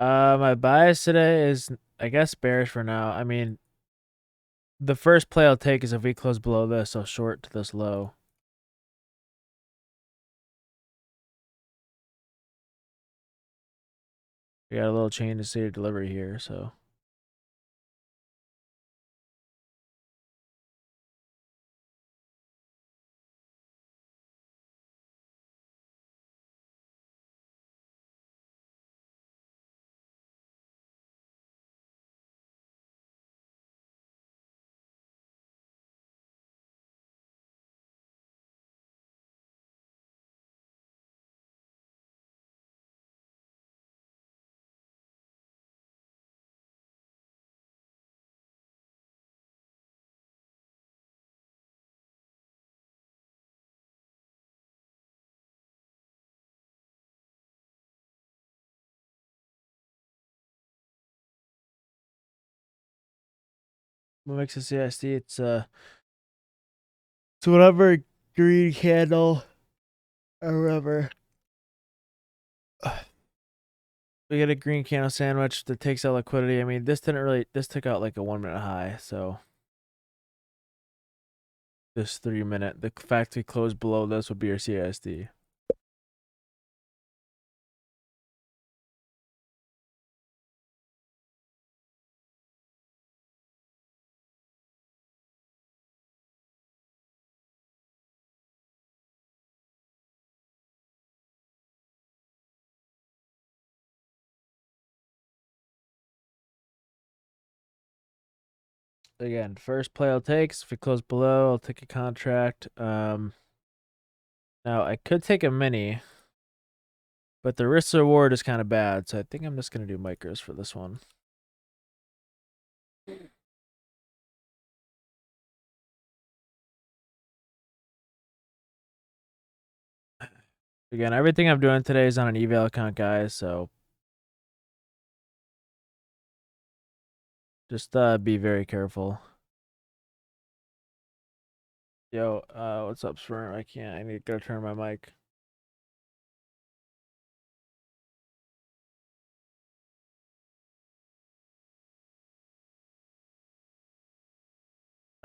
My bias today is, I guess, bearish for now. I mean, the first play I'll take is if we close below this, I'll short to this low. We got a little change in state of delivery here, so. What makes a CSD? It's whatever green candle or whatever. We get a green candle sandwich that takes out liquidity. I mean, this took out like a 1 minute high, so this 3 minute, the fact we close below this would be our CSD. Again, first play I'll take. If we close below, I'll take a contract. Now I could take a mini, but the risk reward is kind of bad, so I think I'm just gonna do micros for this one. Again, everything I'm doing today is on an eval account, guys, so just be very careful. Yo, what's up, Sperm? I need to go turn my mic.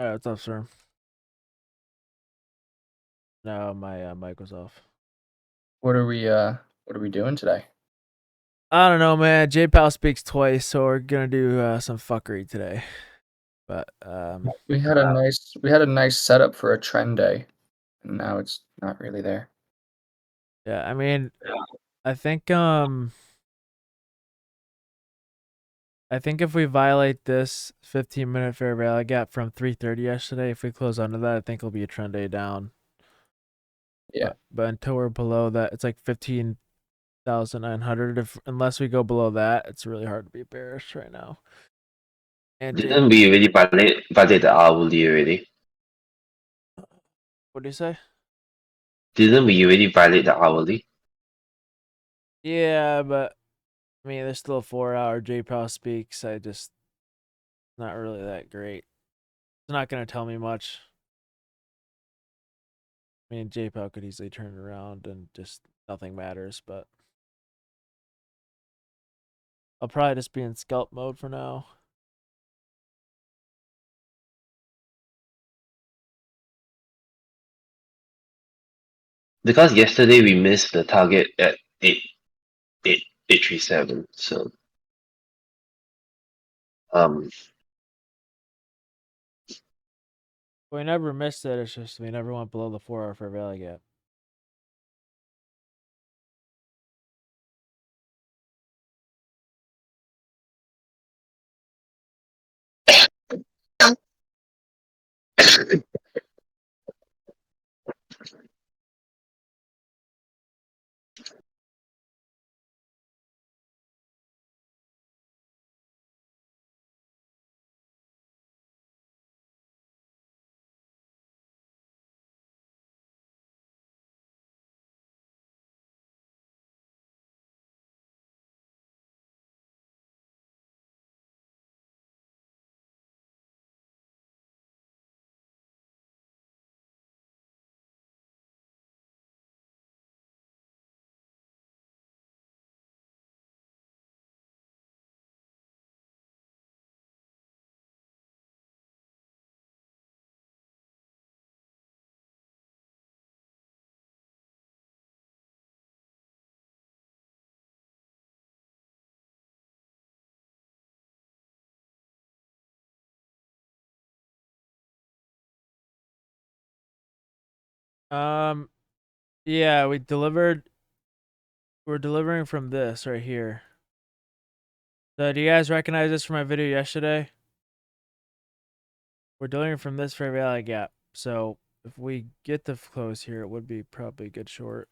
Alright, what's up, Sperm? No, my mic was off. What are we doing today? I don't know, man. J-Pal speaks twice, so we're gonna do some fuckery today. But We had a nice setup for a trend day, and now it's not really there. yeah, I mean, I think if we violate this 15-minute fair value gap from 3:30 yesterday, if we close under that, I think it'll be a trend day down. Yeah. But until we're below that, it's like 15,900. Unless we go below that, it's really hard to be bearish right now. And Didn't we already violate the hourly already? what do you say? Didn't we already violate the hourly? Yeah, but I mean, there's still a 4-hour J-Pal speaks. Not really that great. It's not gonna tell me much. I mean, J-Pal could easily turn it around and just nothing matters, but I'll probably just be in scalp mode for now. Because yesterday we missed the target at 837. So We never missed it. It's just we never went below the 4-hour fair value gap. Yeah, we delivered. We're delivering from this right here. So do you guys recognize this from my video yesterday? We're delivering from this fair value gap. So if we get the close here, it would be probably a good short.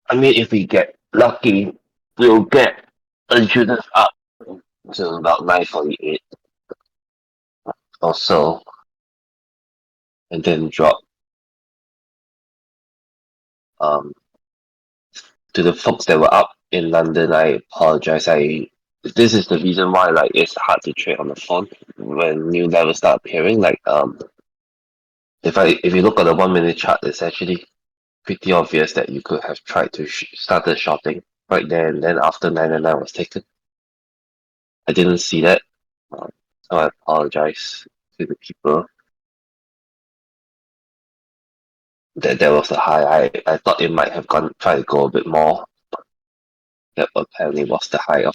I mean, if we get lucky, we'll get insurance up to about 948 or so, and then drop. Um, to the folks that were up in London, I apologize. This is the reason why like it's hard to trade on the phone when new levels start appearing. Like if you look at the 1 minute chart, it's actually pretty obvious that you could have tried to started shorting right there, and then after 999 was taken. I didn't see that, so I apologize to the people that was the high. I thought it might have gone try to go a bit more. That apparently was the high of.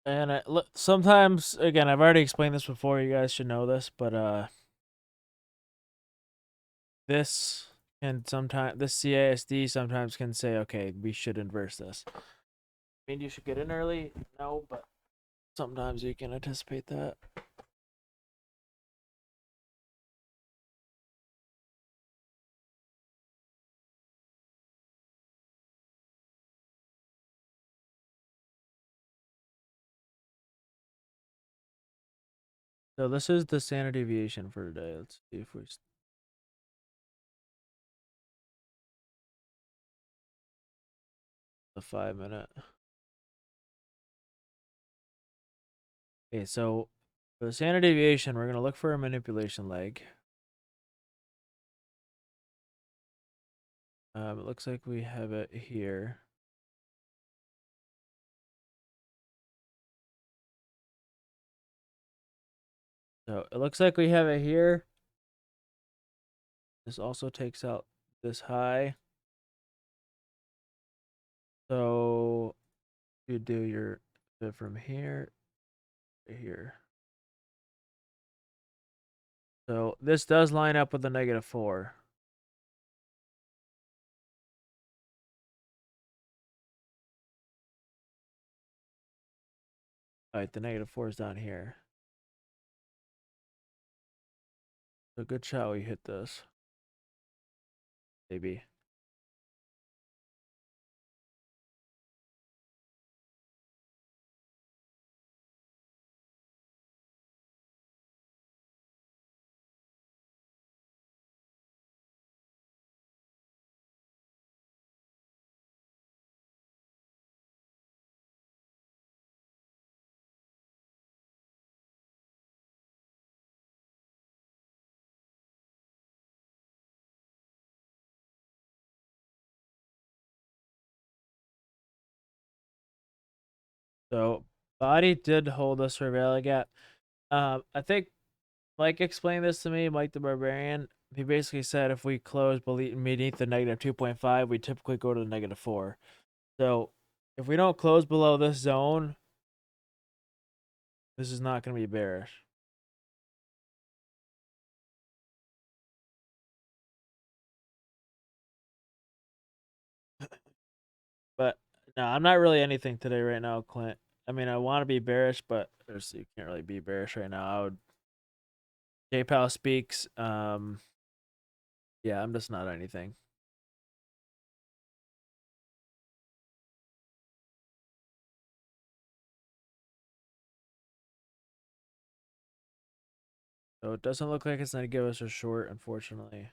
And sometimes, again, I've already explained this before. You guys should know this, but this can sometimes this CASD sometimes can say, okay, we should inverse this. I mean, you should get in early, no, but sometimes you can anticipate that. So this is the standard deviation for today. Let's see if we the 5 minute. Okay, so for the standard deviation, we're gonna look for a manipulation leg. It looks like we have it here. So it looks like we have it here. This also takes out this high. So you do your from here to here. So this does line up with the -4. All right, the -4 is down here. So good shot we hit this. Maybe. So body did hold us for value gap. I think Mike explained this to me, Mike the Barbarian. He basically said if we close beneath the -2.5, we typically go to the -4. So if we don't close below this zone, this is not going to be bearish. But no, I'm not really anything today right now, Clint. I mean, I want to be bearish, but you can't really be bearish right now. I would. JPal speaks. Yeah, I'm just not anything. So it doesn't look like it's going to give us a short, unfortunately.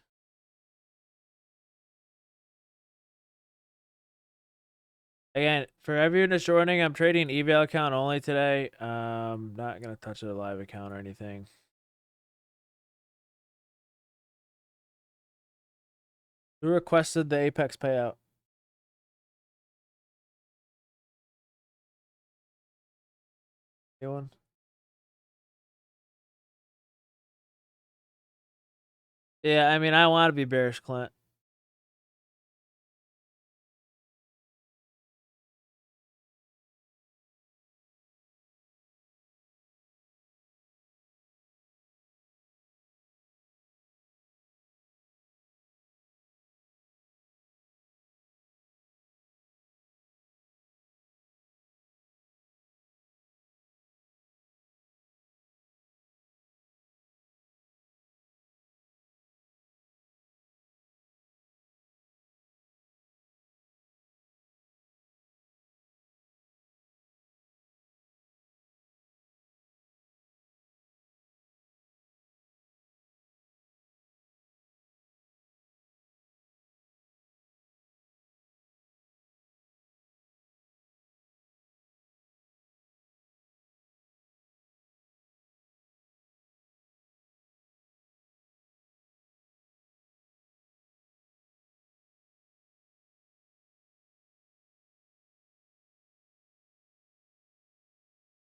Again, for everyone that's joining, I'm trading eval account only today. Not going to touch a live account or anything. Who requested the Apex payout? Anyone? Yeah, I mean, I want to be bearish, Clint.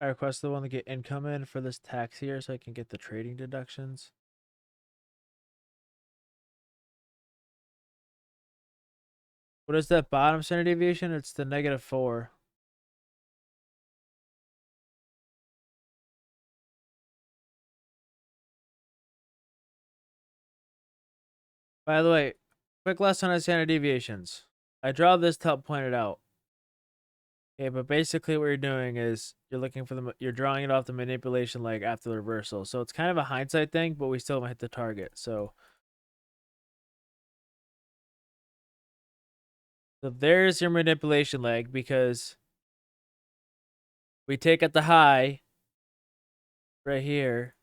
I requested one to get income in for this tax here so I can get the trading deductions. What is that bottom standard deviation? It's the -4. By the way, quick lesson on standard deviations. I draw this to help point it out. Okay, but basically what you're doing is you're looking for you're drawing it off the manipulation leg after the reversal. So it's kind of a hindsight thing, but we still haven't hit the target. So there's your manipulation leg because we take at the high right here.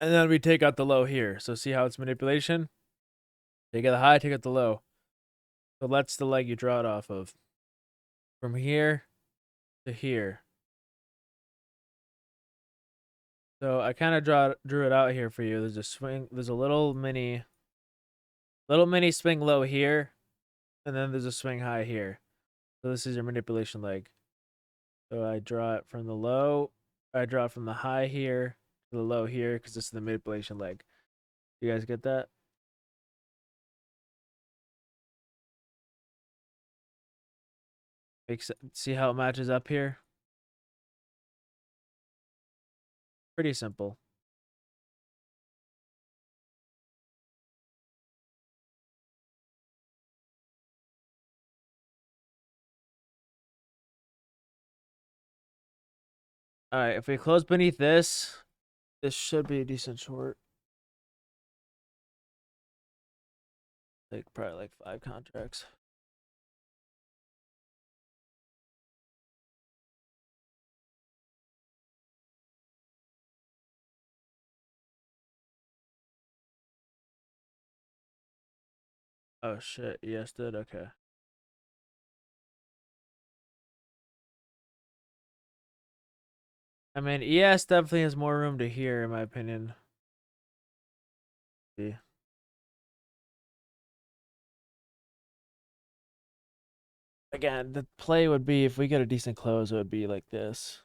And then we take out the low here. So see how it's manipulation? Take out the high, take out the low. So that's the leg you draw it off of. From here to here. So I kind of drew it out here for you. There's a swing. There's a little mini swing low here. And then there's a swing high here. So this is your manipulation leg. So I draw it from the low. I draw it from the high here to the low here because this is the manipulation leg. You guys get that? See how it matches up here? Pretty simple. All right, if we close beneath this, this should be a decent short. Like probably like 5 contracts. Oh shit, yes did, okay. I mean, ES definitely has more room to hear in my opinion. See. Again, the play would be if we get a decent close, it would be like this.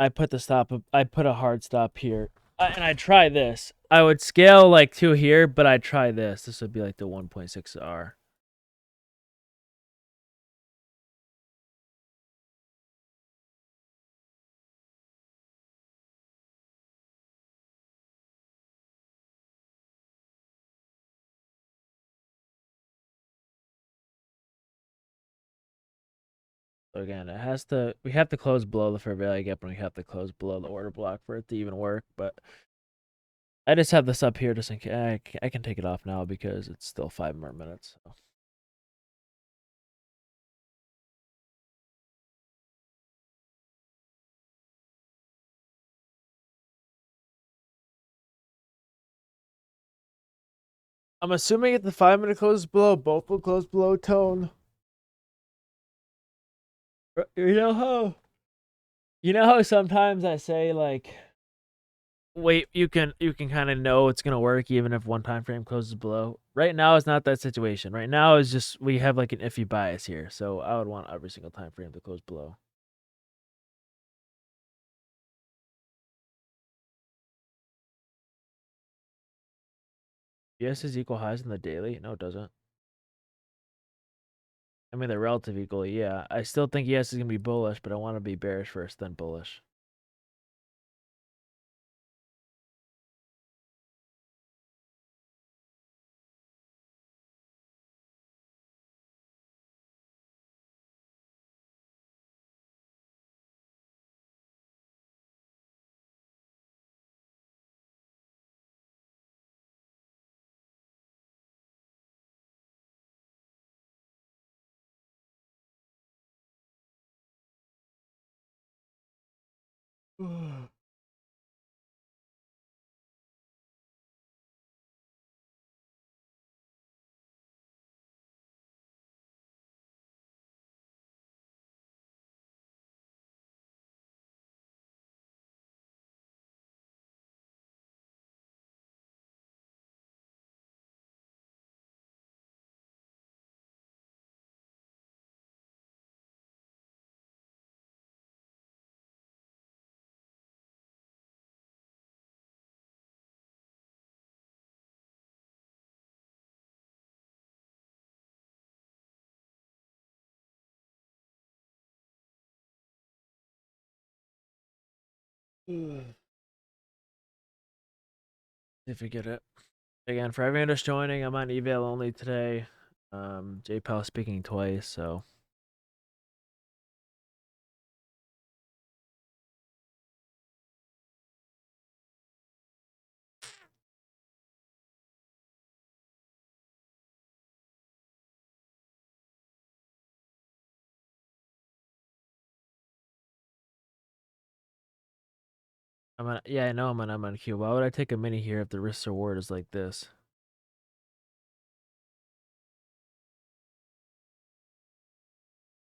I put a hard stop here. And I try this. I would scale like 2 here, but I try this. This would be like the 1.6 R. So again, we have to close below the fair value gap and we have to close below the order block for it to even work, but I just have this up here just in case. I can take it off now because it's still 5 more minutes. So. I'm assuming if the 5-minute closes below, both will close below tone. You know how sometimes I say like, wait, you can kind of know it's gonna work even if one time frame closes below. Right now it's not that situation. Right now is just we have like an iffy bias here, so I would want every single time frame to close below. ES is equal highs in the daily? No, it doesn't. I mean, they're relative equally, yeah. I still think ES is gonna be bullish, but I want to be bearish first, then bullish. If you get it. Again, for everyone just joining, I'm on eval only today. JPal speaking twice, so I'm on. Yeah, I know I'm on Q. Why would I take a mini here if the risk reward is like this?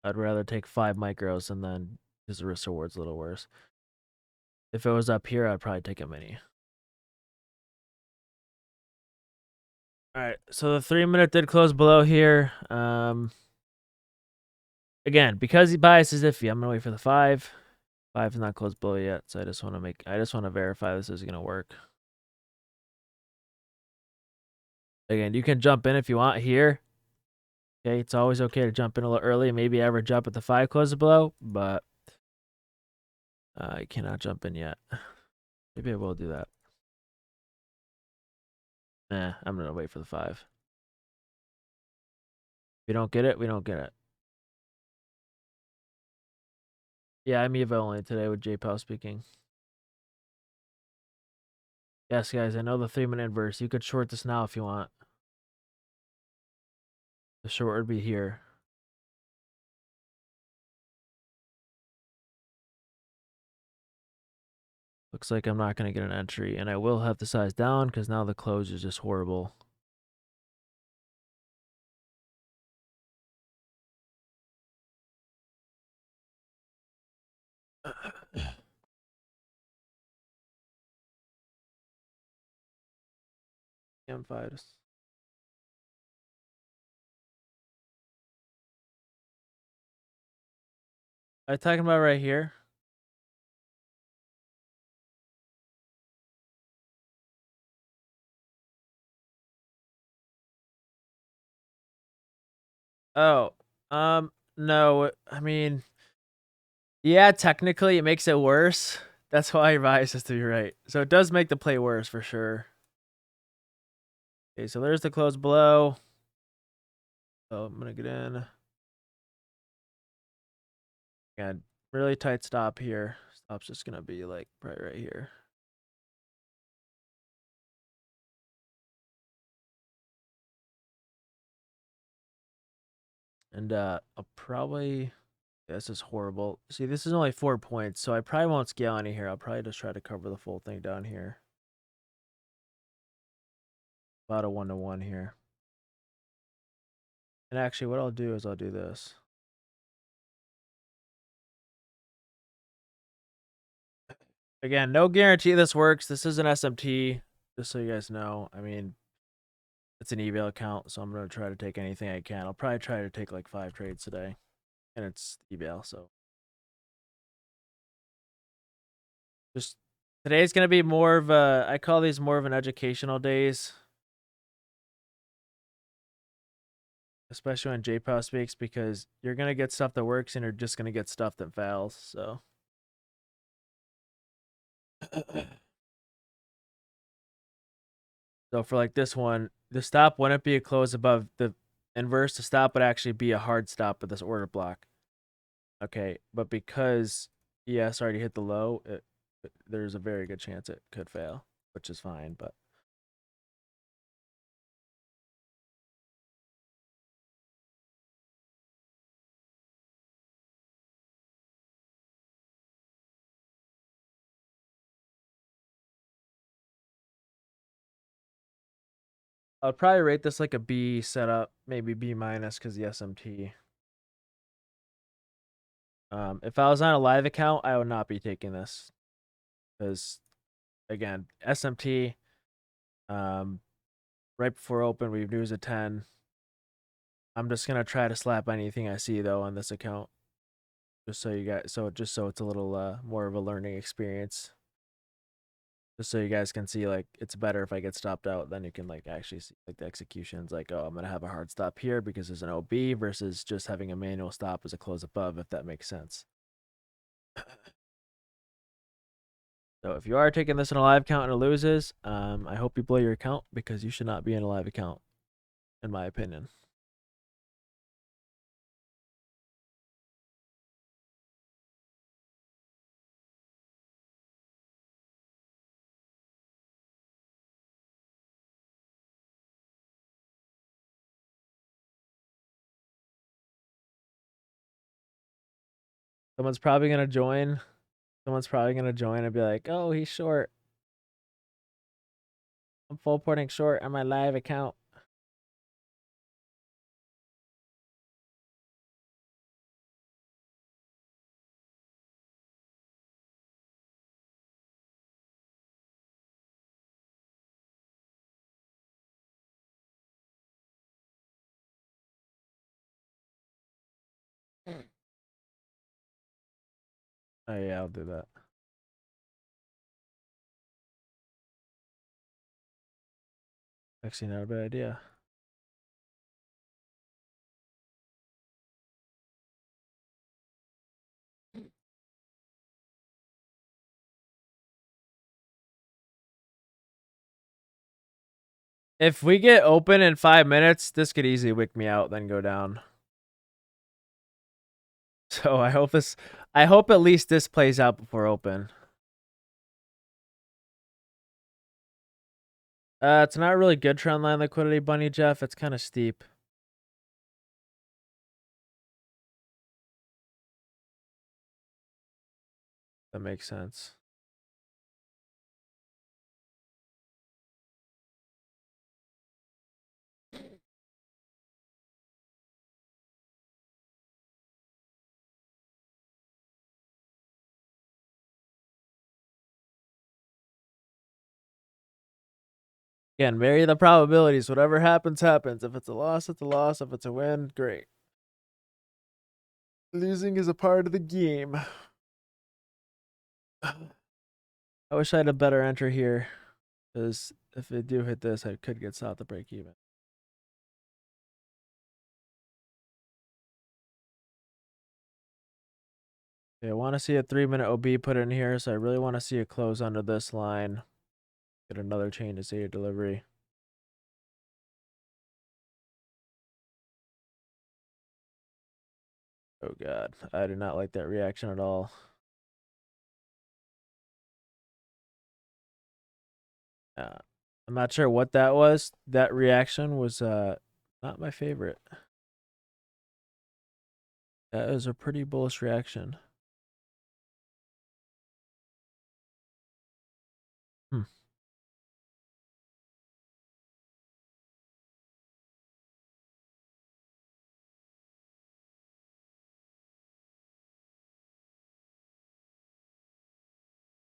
I'd rather take 5 micros and then because the risk reward's a little worse. If it was up here, I'd probably take a mini. All right, so the 3-minute did close below here. Again, because the bias is iffy, I'm gonna wait for the 5. 5 is not closed below yet, so I just want to verify this is gonna work. Again, you can jump in if you want here. Okay, it's always okay to jump in a little early, maybe average up at the 5 closes below, but I cannot jump in yet. Maybe I will do that. Nah, I'm gonna wait for the 5. If we don't get it, we don't get it. Yeah, I'm eval only today with JPal speaking. Yes, guys, I know the 3-minute inverse. You could short this now if you want. The short would be here. Looks like I'm not going to get an entry, and I will have to size down because now the close is just horrible. M5. I'm talking about right here. Oh, no, I mean, yeah, technically it makes it worse. That's why your bias is to be right. So it does make the play worse for sure. Okay, so there's the close below. So I'm gonna get in. And really tight stop here. Stop's just gonna be like right here. And I'll probably, this is horrible. See, this is only 4 points, so I probably won't scale any here. I'll probably just try to cover the full thing down here. About a 1-to-1 here. And actually, what I'll do is I'll do this. Again, no guarantee this works. This is an SMT, just so you guys know. I mean, it's an eval account, so I'm going to try to take anything I can. I'll probably try to take like 5 trades today. And it's eval, so. Just today's going to be more of a, I call these more of an educational days. Especially when JPOW speaks, because you're going to get stuff that works and you're just going to get stuff that fails, so. So for like this one, the stop wouldn't be a close above the inverse. The stop would actually be a hard stop with this order block. Okay, but because ES already hit the low, there's a very good chance it could fail, which is fine, but. I'd probably rate this like a B setup, maybe B minus because the SMT. If I was on a live account, I would not be taking this because, again, SMT. Right before open, we've used a 10. I'm just gonna try to slap anything I see though on this account, just so you guys, just so it's a little more of a learning experience. Just so you guys can see, like, it's better if I get stopped out, then you can like actually see like the executions, like, oh, I'm gonna have a hard stop here because there's an OB versus just having a manual stop as a close above, if that makes sense. So if you are taking this in a live account and it loses, I hope you blow your account because you should not be in a live account, in my opinion. Someone's probably gonna join. Someone's probably gonna join and be like, "Oh, he's short. I'm full porting short on my live account." Oh yeah, I'll do that. Actually, not a bad idea. If we get open in 5 minutes, this could easily wick me out, then go down. So I hope at least this plays out before open. It's not really good trend line liquidity, Bunny Jeff. It's kind of steep. That makes sense. Again, vary the probabilities. Whatever happens, happens. If it's a loss, it's a loss. If it's a win, great. Losing is a part of the game. I wish I had a better enter here, because if they do hit this, I could get south to break even. Okay, I want to see a 3-minute OB put in here, so I really want to see a close under this line. Get another chain to see a delivery. Oh god, I do not like that reaction at all. I'm not sure what that was. That reaction was not my favorite. That was a pretty bullish reaction.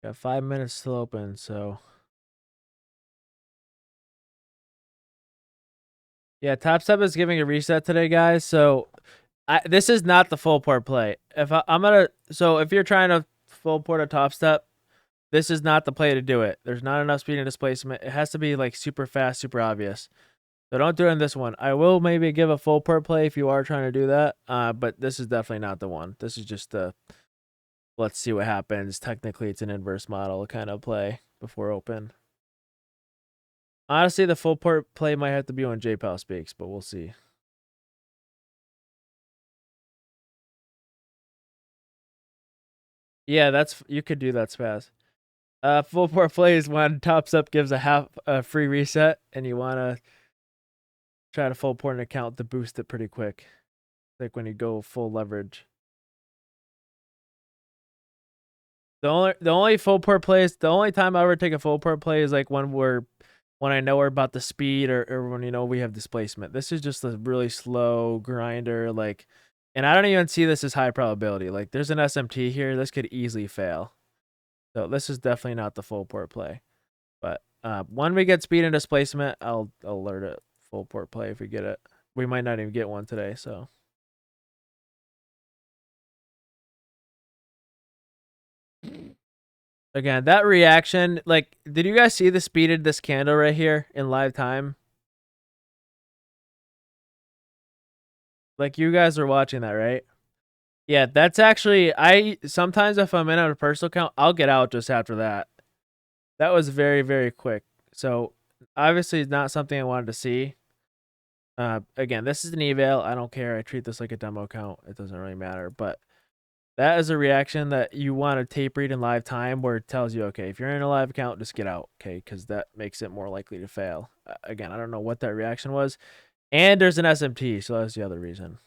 Got 5 minutes still open, so. Yeah, topstep is giving a reset today, guys. So this is not the full port play. If you're trying to full port a topstep, this is not the play to do it. There's not enough speed and displacement. It has to be like super fast, super obvious. So don't do it in this one. I will maybe give a full port play if you are trying to do that. But this is definitely not the one. This is just the let's see what happens. Technically, it's an inverse model kind of play before open. Honestly, the full port play might have to be when JPal speaks, but we'll see. Yeah, you could do that, Spaz. Full port play is when topstep gives a free reset, and you want to try to full port an account to boost it pretty quick, like when you go full leverage. The only full port plays, the only time I ever take a full port play is like when I know we're about the speed or when we have displacement. This is just a really slow grinder, like, and I don't even see this as high probability. Like there's an SMT here, this could easily fail. So this is definitely not the full port play. But when we get speed and displacement, I'll alert it full port play if we get it. We might not even get one today, so. Again, that reaction, like, did you guys see the speed of this candle right here in live time? Like, you guys are watching that, right? Yeah, that's actually, sometimes if I'm in on a personal account, I'll get out just after that. That was very, very quick. So, obviously, not something I wanted to see. Again, this is an eval. I don't care. I treat this like a demo account. It doesn't really matter. But that is a reaction that you want to tape read in live time where it tells you, okay, if you're in a live account, just get out, okay? Because that makes it more likely to fail. Again, I don't know what that reaction was. And there's an SMT, so that's the other reason.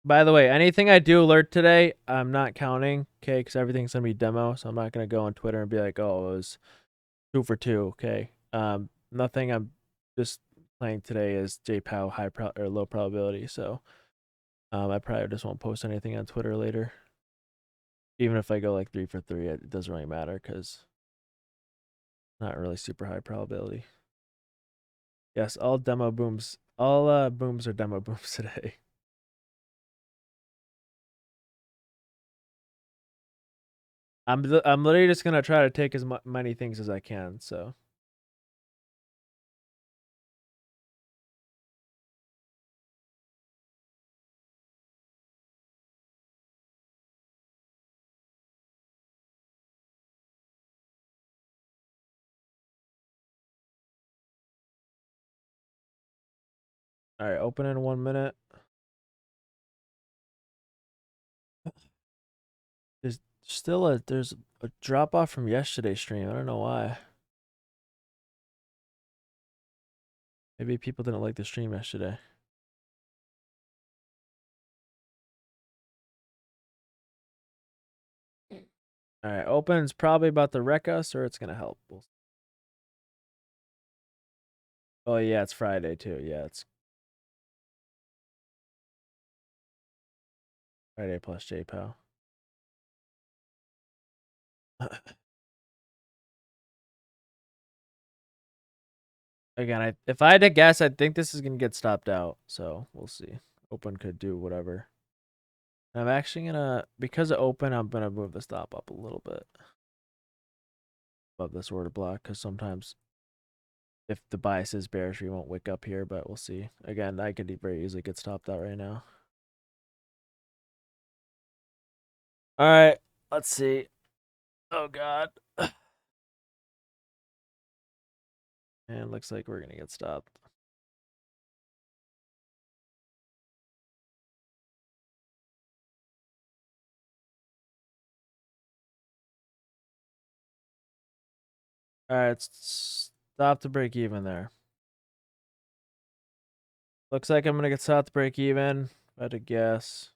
By the way, anything I do alert today, I'm not counting, okay? Because everything's going to be demo, so I'm not going to go on Twitter and be like, oh, it was 2 for 2, okay? Nothing I'm just playing today is JPow or low probability, so I probably just won't post anything on Twitter later. Even if I go like 3 for 3, it doesn't really matter because not really super high probability. Yes, all booms are demo booms today. I'm literally just gonna try to take as many things as I can. So. All right, open in 1 minute. There's a drop off from yesterday's stream. I don't know why. Maybe people didn't like the stream yesterday. All right, open's probably about to wreck us, or it's gonna help. Oh yeah, it's Friday too. Yeah, it's Friday plus JPow. Again, if I had to guess, I think this is gonna get stopped out. So we'll see. Open could do whatever. I'm actually gonna, because of open, I'm gonna move the stop up a little bit above this order block, because sometimes if the bias is bearish, we won't wick up here, but we'll see. Again, I could very easily get stopped out right now. All right, let's see. Oh God. And it looks like we're gonna get stopped. All right, stop to break even there. Looks like I'm gonna get stopped to break even. If I had to guess.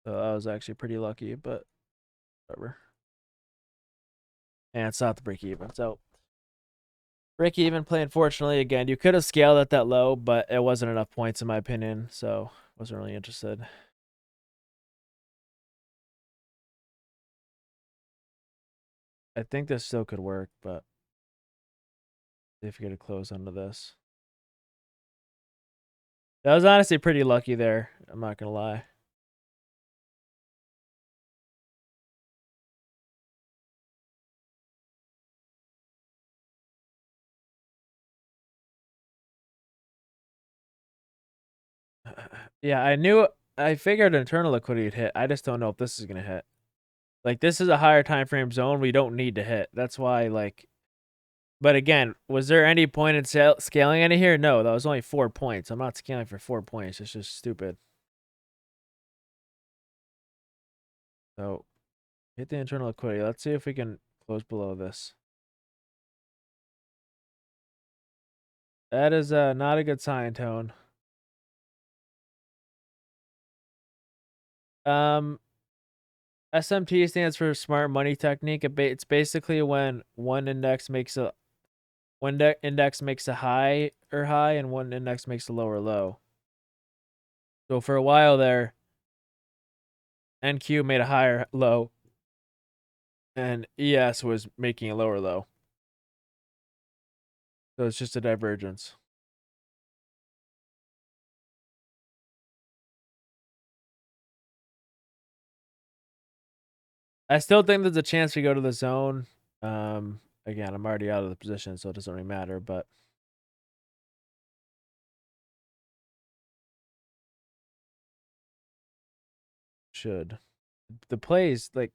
So I was actually pretty lucky, but whatever. And it's not the break even. So Break even play, unfortunately, again, you could have scaled at that low, but it wasn't enough points in my opinion, so wasn't really interested. I think this still could work, but see if we get a close under this. That was honestly pretty lucky there. I'm not gonna lie. Yeah, I figured internal liquidity would hit. I just don't know if this is gonna hit. Like, this is a higher time frame zone we don't need to hit. That's why, like, but again, was there any point in scaling any here? No, that was only 4 points. I'm not scaling for 4 points. It's just stupid. So hit the internal liquidity. Let's see if we can close below this. That is not a good sign, Tone. SMT stands for smart money technique. It's basically when one index makes a high or high and one index makes a low or low. So for a while there, NQ made a higher low and ES was making a lower low. So it's just a divergence. I still think there's a chance we go to the zone. Again, I'm already out of the position, so it doesn't really matter, but should. The plays, like,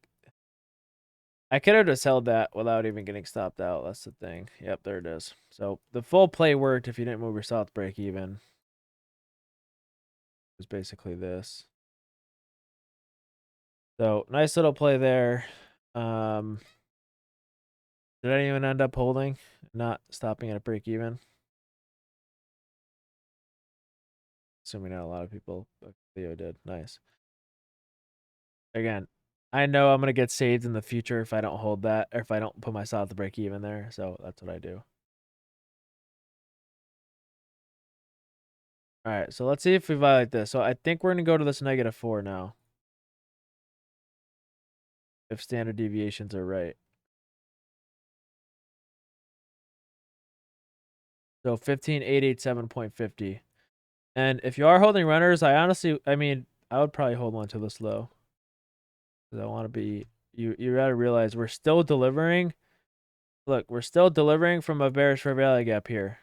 I could have just held that without even getting stopped out. That's the thing. Yep, there it is. So the full play worked if you didn't move your south break even. It was basically this. So nice little play there. Did anyone end up holding? Not stopping at a break even? Assuming not a lot of people, but Leo did. Nice. Again, I know I'm going to get saved in the future if I don't hold that, or if I don't put myself at the break even there. So that's what I do. All right, so let's see if we violate this. So I think we're going to go to this -4 now. If standard deviations are right. So 15887.50. And if you are holding runners, I would probably hold one to this low. Because I want to be, you gotta realize we're still delivering. Look, we're still delivering from a bearish fair value gap here.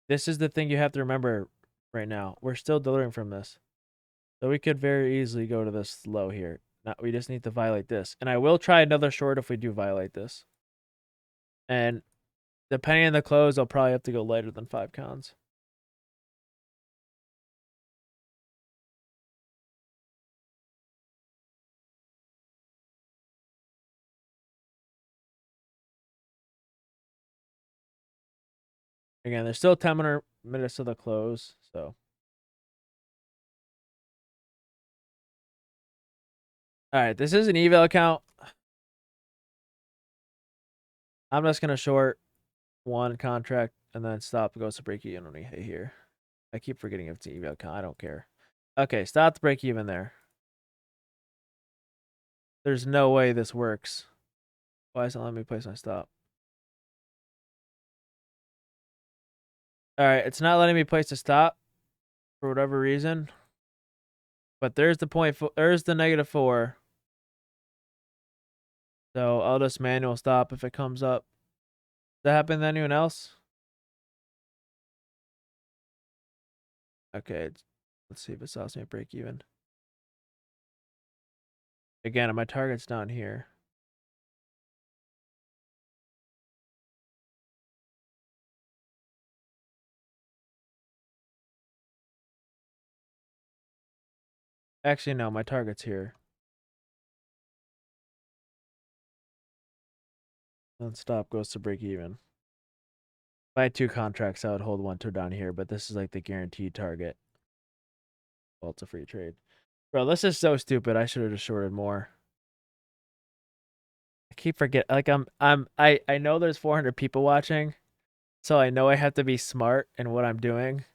This is the thing you have to remember right now. We're still delivering from this. So we could very easily go to this low here. Now, we just need to violate this. And I will try another short if we do violate this. And depending on the close, I'll probably have to go lighter than 5 cons. Again, there's still 10 minutes to the close, so. All right, this is an eval account. I'm just going to short one contract and then stop. It goes to break even when we hit here. I keep forgetting if it's an eval account. I don't care. Okay, stop the break even there. There's no way this works. Why isn't it letting me place my stop? All right, it's not letting me place a stop for whatever reason. But there's the there's the -4. So I'll just manual stop if it comes up. Does that happen to anyone else? Okay, let's see if it allows me to break even. Again, my target's down here. Actually, no, my target's here. Then stop goes to break even. If I had 2 contracts, I would hold one to down here, but this is like the guaranteed target. Well, it's a free trade. Bro, this is so stupid. I should have just shorted more. keep forgetting. Like I know there's 400 people watching, so I know I have to be smart in what I'm doing,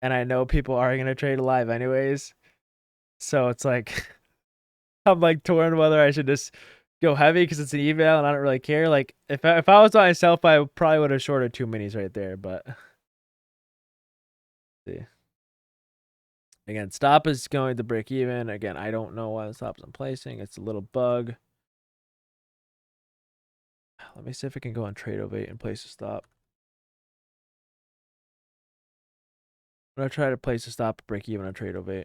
and I know people are gonna trade live anyways. So it's like I'm like torn whether I should just go heavy because it's an eval and I don't really care. Like if I was by myself, I probably would have shorted 2 minis right there. But see, again, stop is going to break even. Again, I don't know why the stop isn't placing. It's a little bug. Let me see if I can go on Tradeify and place a stop. I'm gonna try to place a stop and break even on Tradeify.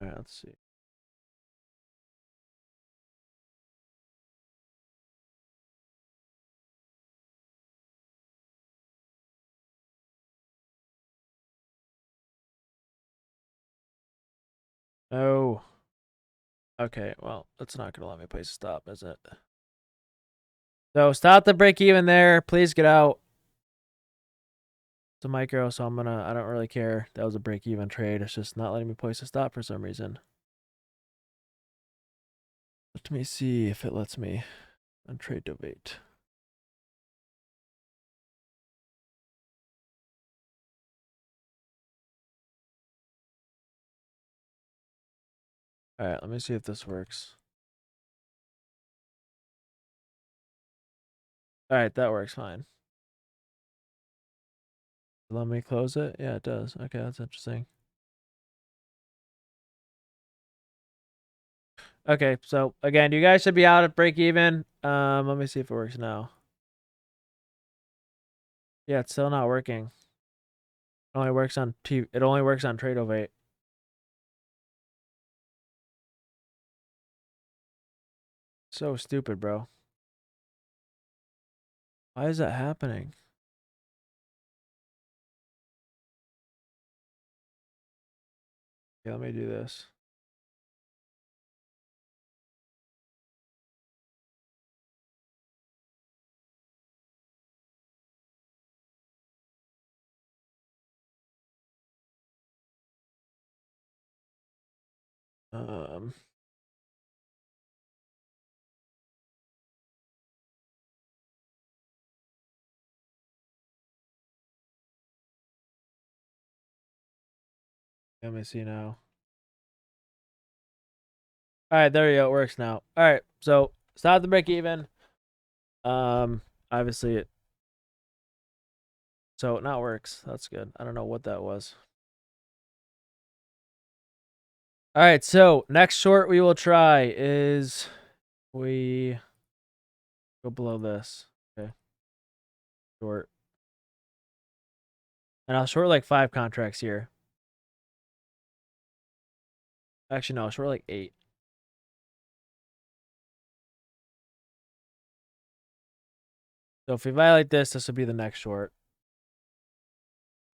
All right, let's see. Oh. Okay, well, that's not gonna let me place a stop, is it? So stop the break even there. Please get out. It's a micro, so I don't really care. That was a break even trade. It's just not letting me place a stop for some reason. Let me see if it lets me on Tradeify. All right, let me see if this works. All right, that works fine. Let me close it. Yeah, it does. Okay, that's interesting. Okay, so again, you guys should be out at break even. Let me see if it works now. Yeah, it's still not working. It only works on It only works on Tradeify. So stupid, bro. Why is that happening? Okay, let me do this. Um, Let me see now. All right, there you go. It works now. All right, so stop the break even. Obviously it. So it now works. That's good. I don't know what that was. All right, so next short we will try is we go below this. Okay. Short. And I'll short like 5 contracts here. Actually, no, I'll short like 8. So if we violate this, this would be the next short.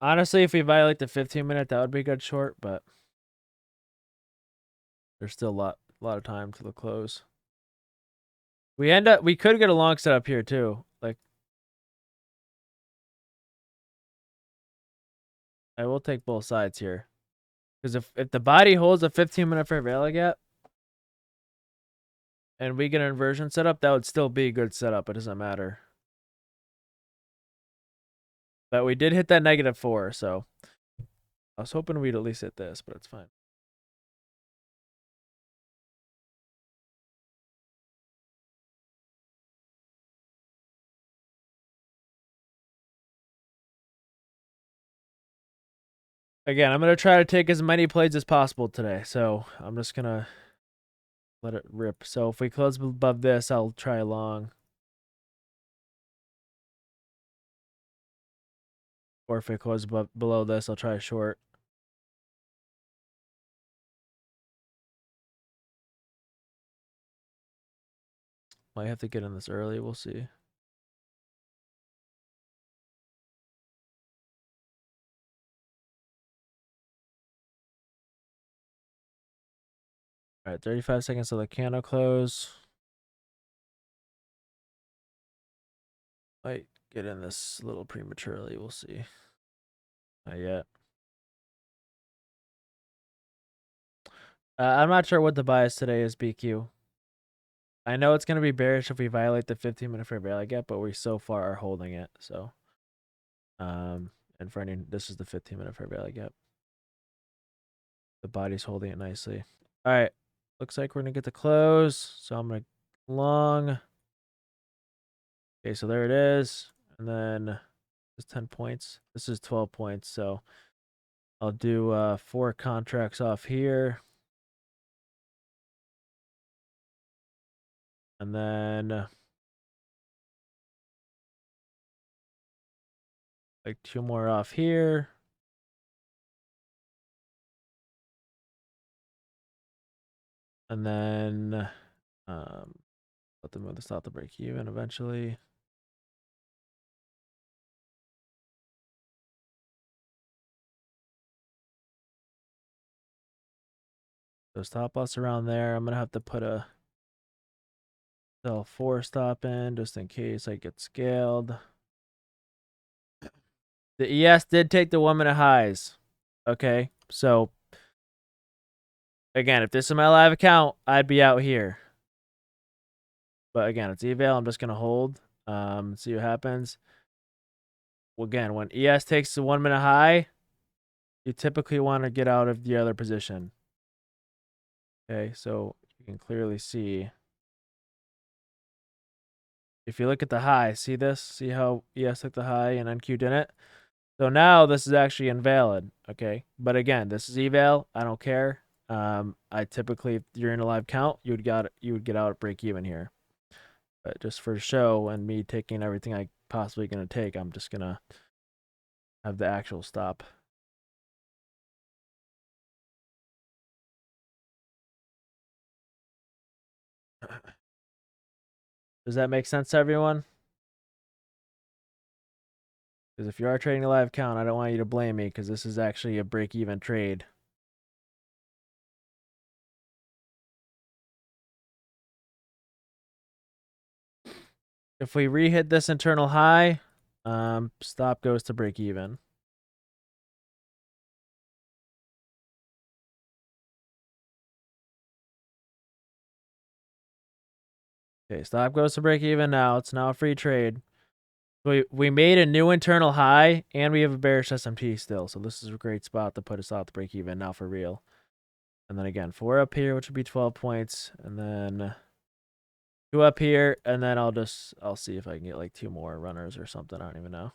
Honestly, if we violate the 15-minute, that would be a good short, but there's still a lot of time to the close. We could get a long setup here too. Like I will take both sides here. Because if the body holds a 15-minute fair value gap and we get an inversion setup, that would still be a good setup. It doesn't matter. But we did hit that -4, so I was hoping we'd at least hit this, but it's fine. Again, I'm going to try to take as many plays as possible today, so I'm just going to let it rip. So if we close above this, I'll try long. Or if it closes below this, I'll try short. Might have to get in this early. We'll see. All right, 35 seconds till the candle close. Might get in this a little prematurely. We'll see. Not yet. I'm not sure what the bias today is, BQ. I know it's going to be bearish if we violate the 15-minute fair value gap, but we so far are holding it. So, and for any, this is the 15-minute fair value gap. The body's holding it nicely. All right. Looks like we're going to get the close. So I'm going to long. Okay, so there it is. And then this is 10 points. This is 12 points. So I'll do 4 contracts off here. And then like 2 more off here. And then let them move this out to break even eventually. So stop loss around there. I'm gonna have to put a sell 4 stop in just in case I get scaled. The ES did take the 1-minute highs. Okay, so again, if this is my live account, I'd be out here. But again, it's eval. I'm just gonna hold. See what happens. Well, again, when ES takes the 1-minute high, you typically want to get out of the other position. Okay, so you can clearly see. If you look at the high, see this? See how ES took the high and NQ didn't? So now this is actually invalid, okay? But again, this is eval. I don't care. I typically, if you're in a live count, you would get out at break even here. But just for show and me taking everything I possibly gonna take, I'm just gonna have the actual stop. Does that make sense to everyone? Because if you are trading a live count, I don't want you to blame me because this is actually a break-even trade. If we re-hit this internal high, stop goes to break even. Okay, stop goes to break even now. It's now a free trade. We made a new internal high, and we have a bearish SMT still. So this is a great spot to put us out to break even now for real. And then again, 4 up here, which would be 12 points. And then 2 up here. And then I'll see if I can get like 2 more runners or something. I don't even know.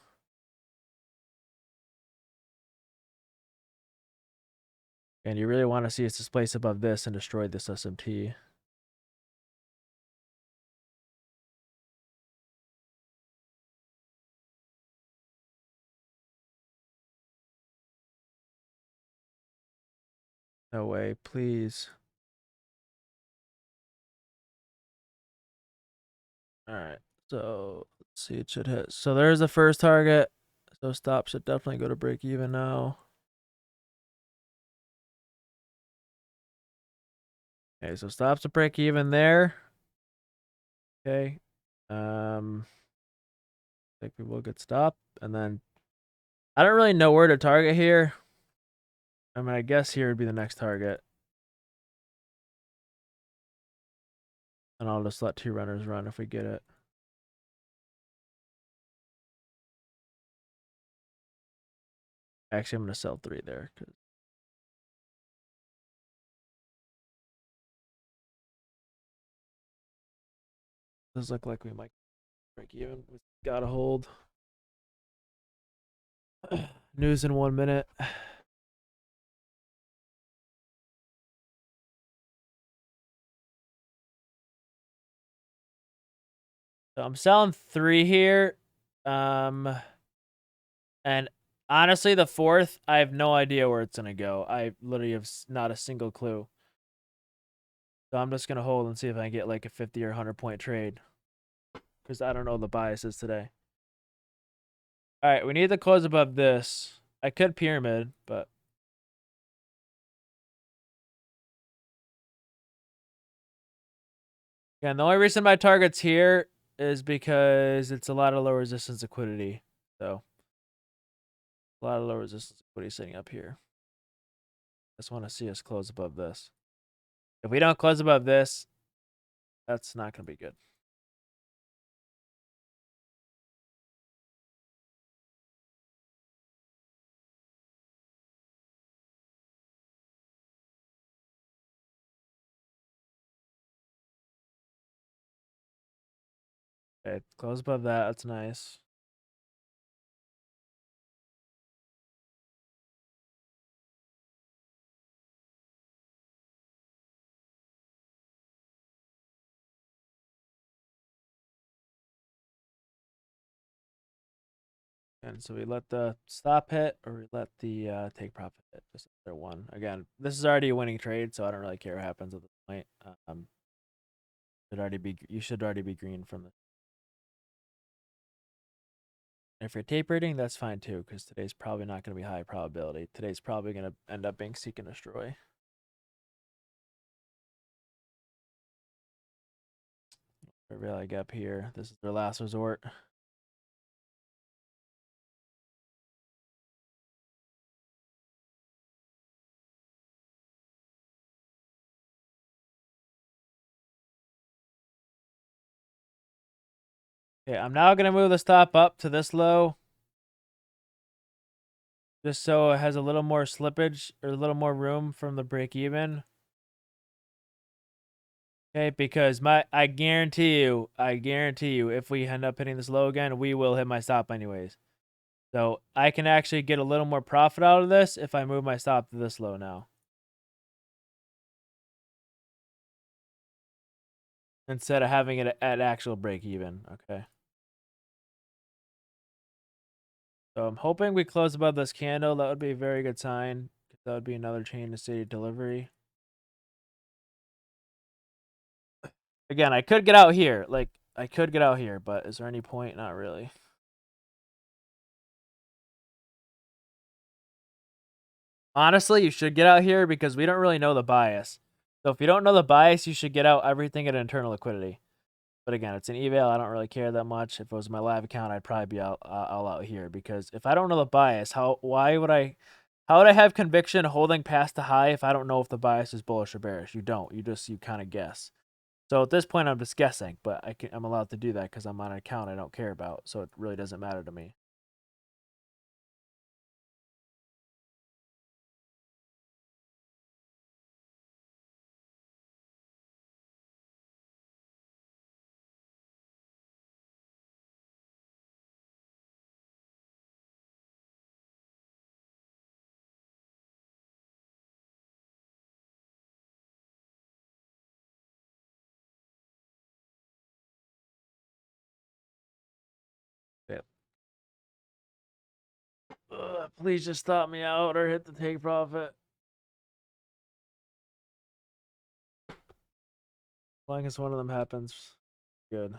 And you really want to see us displace above this and destroy this SMT. No way, please. All right, so let's see, it should hit. So there's the first target. So stop should definitely go to break even now. Okay, so stops to break even there. Okay. I think we will get stopped. And then I don't really know where to target here. I mean, I guess here would be the next target. And I'll just let 2 runners run if we get it. Actually, I'm going to sell 3 there. Does look like we might break even. We gotta hold. News in 1 minute. So I'm selling 3 here. And honestly, the 4th, I have no idea where it's gonna go. I literally have not a single clue. So I'm just gonna hold and see if I can get like a 50 or 100 point trade. Because I don't know the biases today. Alright, we need to close above this. I could pyramid, but again, the only reason my target's here is because it's a lot of low resistance liquidity. So a lot of low resistance liquidity sitting up here. Just want to see us close above this. If we don't close above this, that's not going to be good. Okay, close above that. That's nice. And so we let the stop hit, or we let the take profit hit. Just another one. Again, this is already a winning trade, so I don't really care what happens at this point. You should already be green from this. If you're tape rating, that's fine too, because today's probably not going to be high probability. Today's probably going to end up being seek and destroy. Really up here. This is their last resort. Okay, I'm now going to move the stop up to this low. Just so it has a little more slippage or a little more room from the break even. Okay, because I guarantee you, if we end up hitting this low again, we will hit my stop anyways. So I can actually get a little more profit out of this if I move my stop to this low now. Instead of having it at actual break even, okay? So I'm hoping we close above this candle. That would be a very good sign. That would be another chain to city delivery. Again, I could get out here. Like, I could get out here, but is there any point? Not really. Honestly, you should get out here because we don't really know the bias. So if you don't know the bias, you should get out everything at internal liquidity. But again, it's an eval. I don't really care that much. If it was my live account, I'd probably be all out here because if I don't know the bias, how would I have conviction holding past the high if I don't know if the bias is bullish or bearish? You don't. You kind of guess. So at this point, I'm just guessing, but I'm allowed to do that because I'm on an account I don't care about. So it really doesn't matter to me. Yep. Please just stop me out or hit the take profit. As long as one of them happens, good.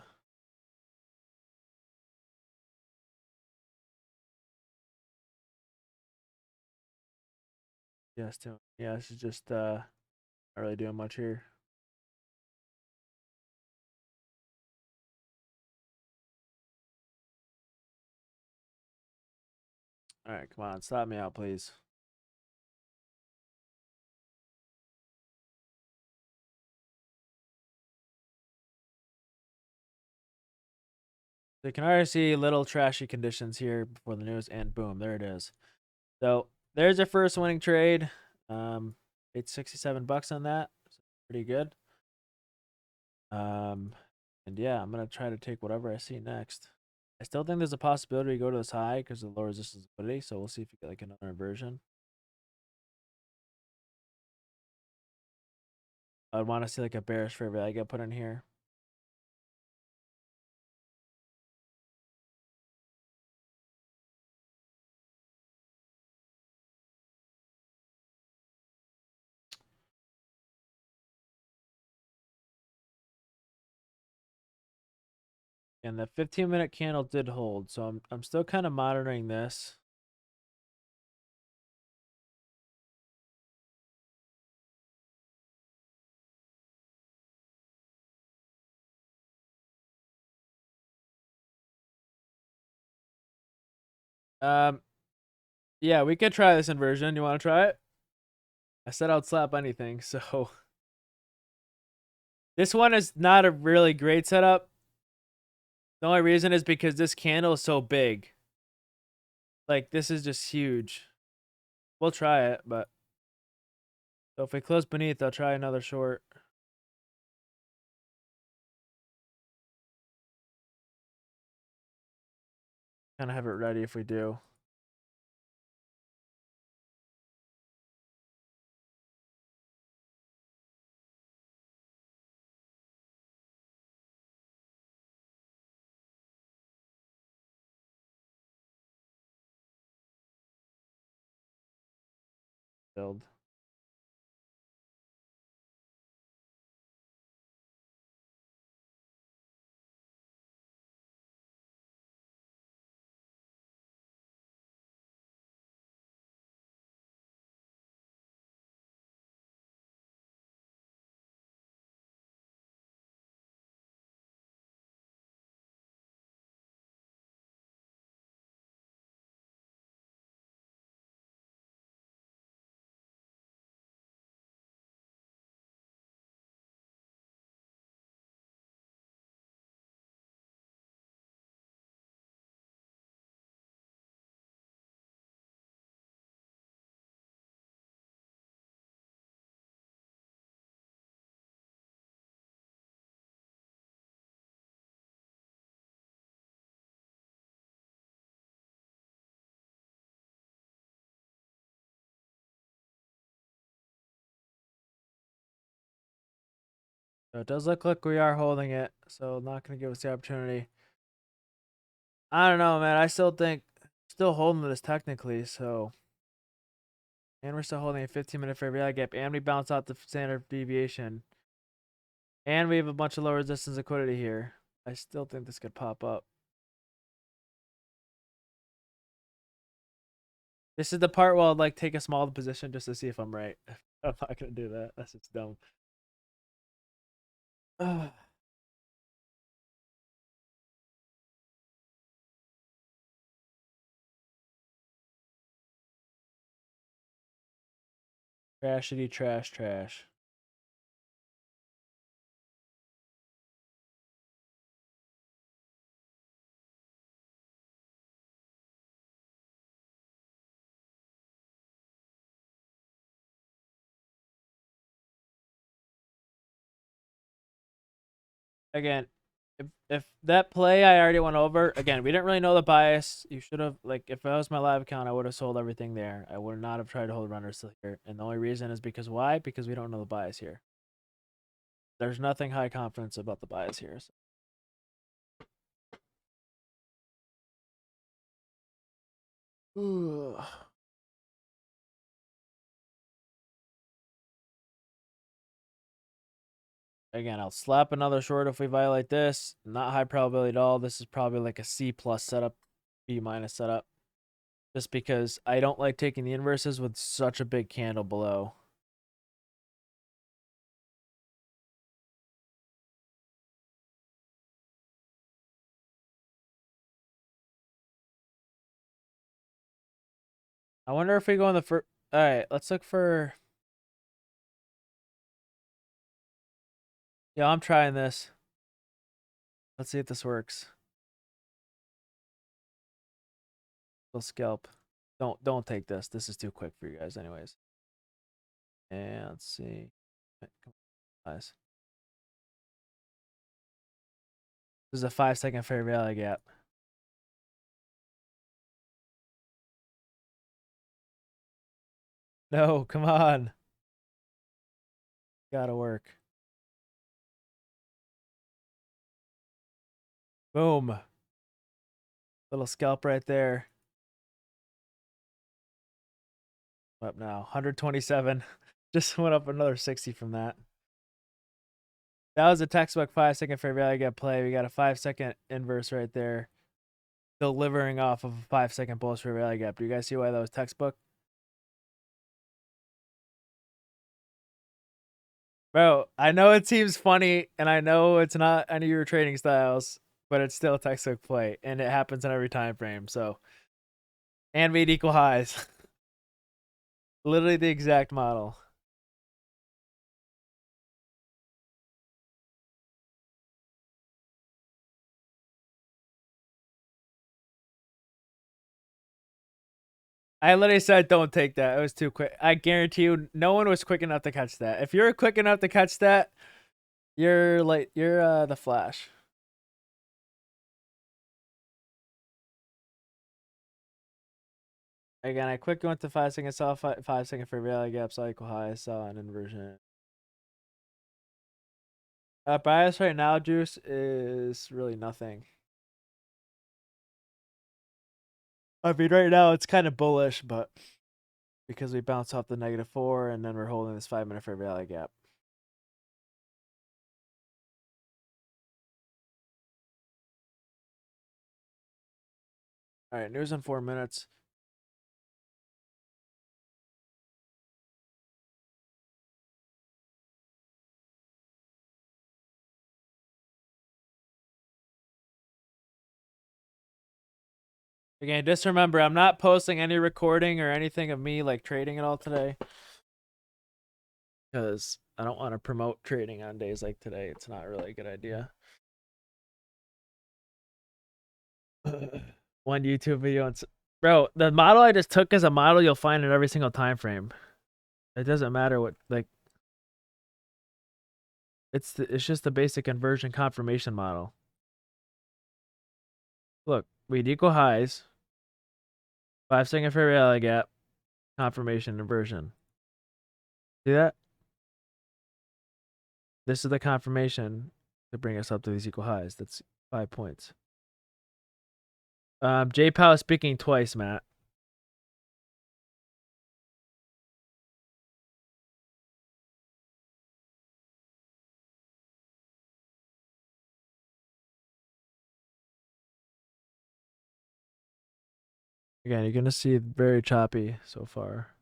Yes, Tim. Yeah, this is just not really doing much here. All right, come on, stop me out, please. So you can already see little trashy conditions here before the news, and boom, there it is. So there's your first winning trade. It's $67 on that. So pretty good. And yeah, I'm gonna try to take whatever I see next. I still think there's a possibility to go to this high because of the low resistance liquidity. So we'll see if we get like another inversion. I'd want to see like a bearish fair value get put in here. And the 15-minute candle did hold, so I'm still kind of monitoring this. Yeah, we could try this inversion. You want to try it? I said I'd slap anything, so This one is not a really great setup. The only reason is because this candle is so big. Like, this is just huge. We'll try it, but... So if we close beneath, I'll try another short. Kind of have it ready if we do. Build. So it does look like we are holding it, so not going to give us the opportunity. I don't know, man. I still think, still holding this technically, so. And we're still holding a 15-minute fair value gap, and we bounce out the standard deviation. And we have a bunch of low resistance liquidity here. I still think this could pop up. This is the part where I'd like take a small position just to see if I'm right. I'm not going to do that. That's just dumb. Trashity, trash, trash. Again, if that play I already went over, again, we didn't really know the bias. You should have, like, if that was my live account, I would have sold everything there. I would not have tried to hold runners still here. And the only reason is because why? Because we don't know the bias here. There's nothing high confidence about the bias here. So. Again, I'll slap another short if we violate this. Not high probability at all. This is probably like a C plus setup, B minus setup. Just because I don't like taking the inverses with such a big candle below. I wonder if we go in the first. All right, let's look for. Yeah, I'm trying this. Let's see if this works. We'll scalp. Don't take this. This is too quick for you guys, anyways. And let's see. Come on, guys. This is a 5-second fair value gap. No, come on. Gotta work. Boom. Little scalp right there. Up now. 127. Just went up another 60 from that. That was a textbook 5-second fair value gap play. We got a 5-second inverse right there. Delivering off of a 5-second bullish fair value gap. Do you guys see why that was textbook? Bro, I know it seems funny, and I know it's not any of your trading styles, but it's still a textbook play, and it happens in every time frame. So, and we'd equal highs. Literally the exact model. I literally said don't take that. It was too quick. I guarantee you, no one was quick enough to catch that. If you're quick enough to catch that, you're like the Flash. Again, I quickly went to 5 second sell, 5 second for value gap, saw equal high, saw an inversion. Bias right now, Juice, is really nothing. I mean, right now it's kind of bullish, but because we bounced off the -4 and then we're holding this 5 minute fair value gap. All right, news in 4 minutes. Again, just remember, I'm not posting any recording or anything of me like trading at all today, because I don't want to promote trading on days like today. It's not really a good idea. One YouTube video and bro, the model I just took is a model you'll find in every single time frame. It doesn't matter what, like, it's just the basic inversion confirmation model. Look, we had equal highs, 5 second fair value gap, confirmation inversion. See that? This is the confirmation to bring us up to these equal highs. That's 5 points. J Powell speaking twice, Matt. Again, you're gonna see very choppy so far.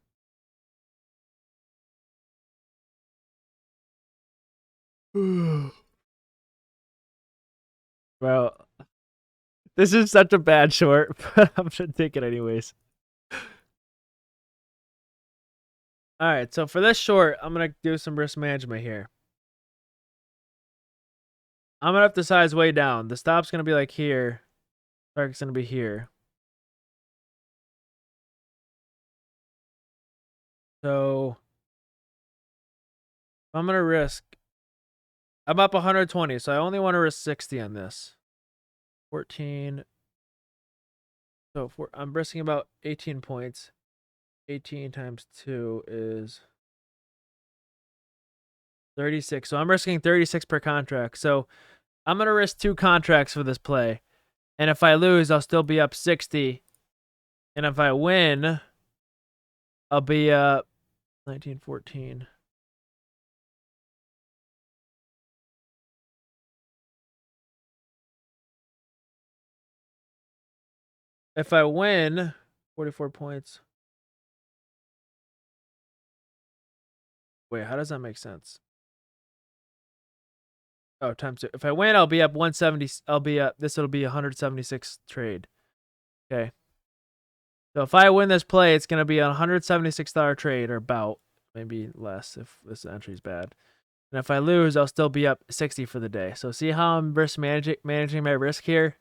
Well, this is such a bad short, but I'm gonna take it anyways. All right, so for this short, I'm gonna do some risk management here. I'm gonna have to size way down. The stop's gonna be like here. Target's gonna be here. So I'm gonna risk. I'm up 120, so I only want to risk 60 on this. 14. So I'm risking about 18 points. 18 times 2 is 36. So I'm risking 36 per contract. So I'm going to risk 2 contracts for this play. And if I lose, I'll still be up 60. And if I win, I'll be up 1914. If I win, 44 points. Wait, how does that make sense? Oh, times 2. If I win, I'll be up 170. I'll be up. It'll be 176 trade. Okay. So if I win this play, it's going to be a $176 trade, or about, maybe less if this entry's bad. And if I lose, I'll still be up 60 for the day. So see how I'm risk managing my risk here?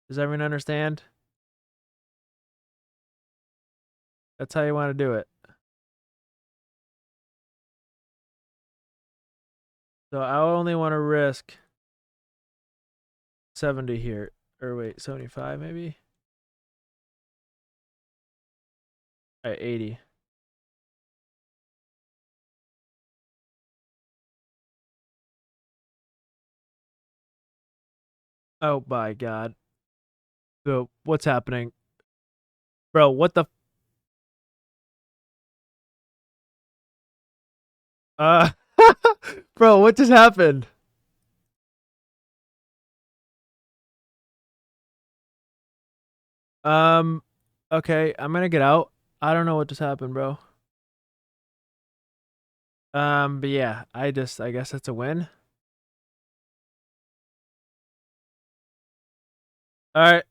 Does everyone understand? That's how you want to do it. So I only want to risk 70 here. Or wait, 75 maybe? All right, 80. Oh my god. So what's happening? Bro, what the bro, what just happened? Okay, I'm gonna get out. I don't know what just happened, bro. But yeah, I guess that's a win. All right.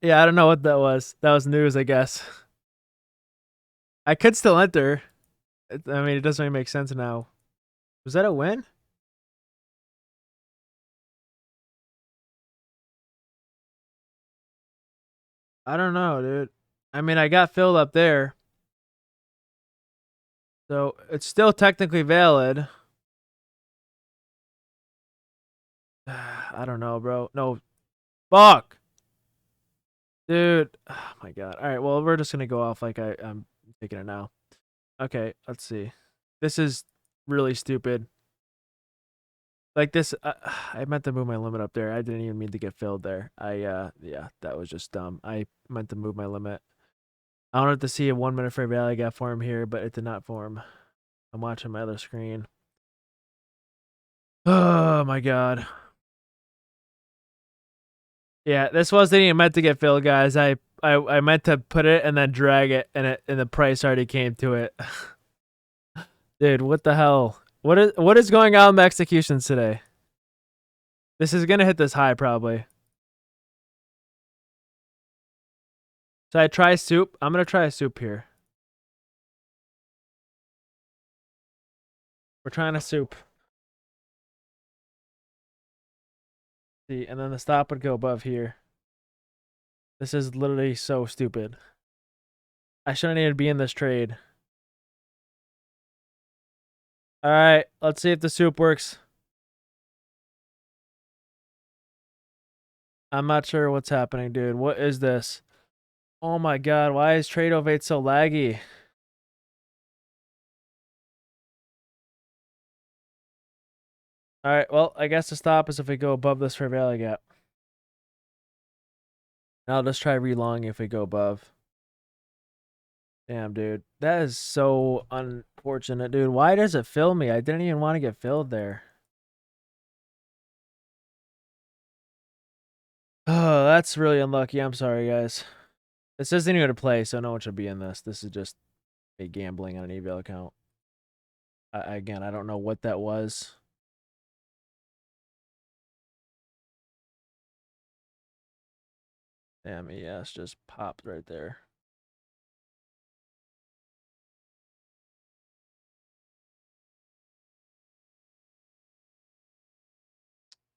Yeah, I don't know what that was. That was news, I guess. I could still enter. I mean, it doesn't really make sense now. Was that a win? I don't know, dude. I mean, I got filled up there. So it's still technically valid. I don't know, bro. No. Fuck. Dude. Oh my god. Alright, well, we're just gonna go off like I'm taking it now. Okay, let's see. This is really stupid. Like this, I meant to move my limit up there. I didn't even mean to get filled there. Yeah, that was just dumb. I meant to move my limit. I wanted to see a 1 minute fair value gap form here, but it did not form. I'm watching my other screen. Oh my god. Yeah, this wasn't even meant to get filled, guys. I meant to put it and then drag it, and the price already came to it. Dude, what the hell? What is going on with executions today? This is gonna hit this high probably. Should I try soup? I'm gonna try a soup here. We're trying a soup. See, and then the stop would go above here. This is literally so stupid. I shouldn't even be in this trade. All right, let's see if the soup works. I'm not sure what's happening, dude. What is this? Oh my god, why is Tradeify so laggy? All right, well, I guess the stop is if we go above this fair value gap. Now let's try relong if we go above. Damn, dude. That is so unfortunate, dude. Why does it fill me? I didn't even want to get filled there. Oh, that's really unlucky. I'm sorry, guys. This isn't even a play, so no one should be in this. This is just a gambling on an eval account. Again, I don't know what that was. Damn, ES just popped right there.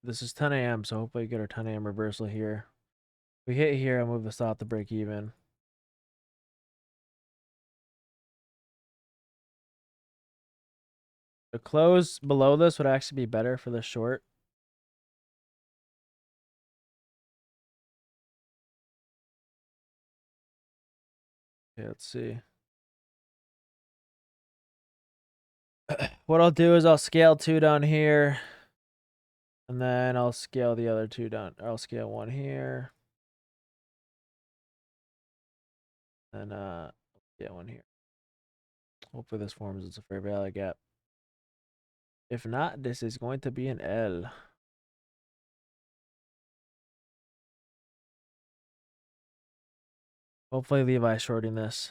This is 10 a.m., so hopefully we get our 10 a.m. reversal here. We hit here, I'll move the stop to break even. The close below this would actually be better for the short. Okay, let's see. What I'll do is I'll scale 2 down here. And then I'll scale the other 2 down. I'll scale 1 here. And yeah, 1 here. Hopefully this forms as a fair value gap. If not, this is going to be an L. Hopefully Levi's shorting this.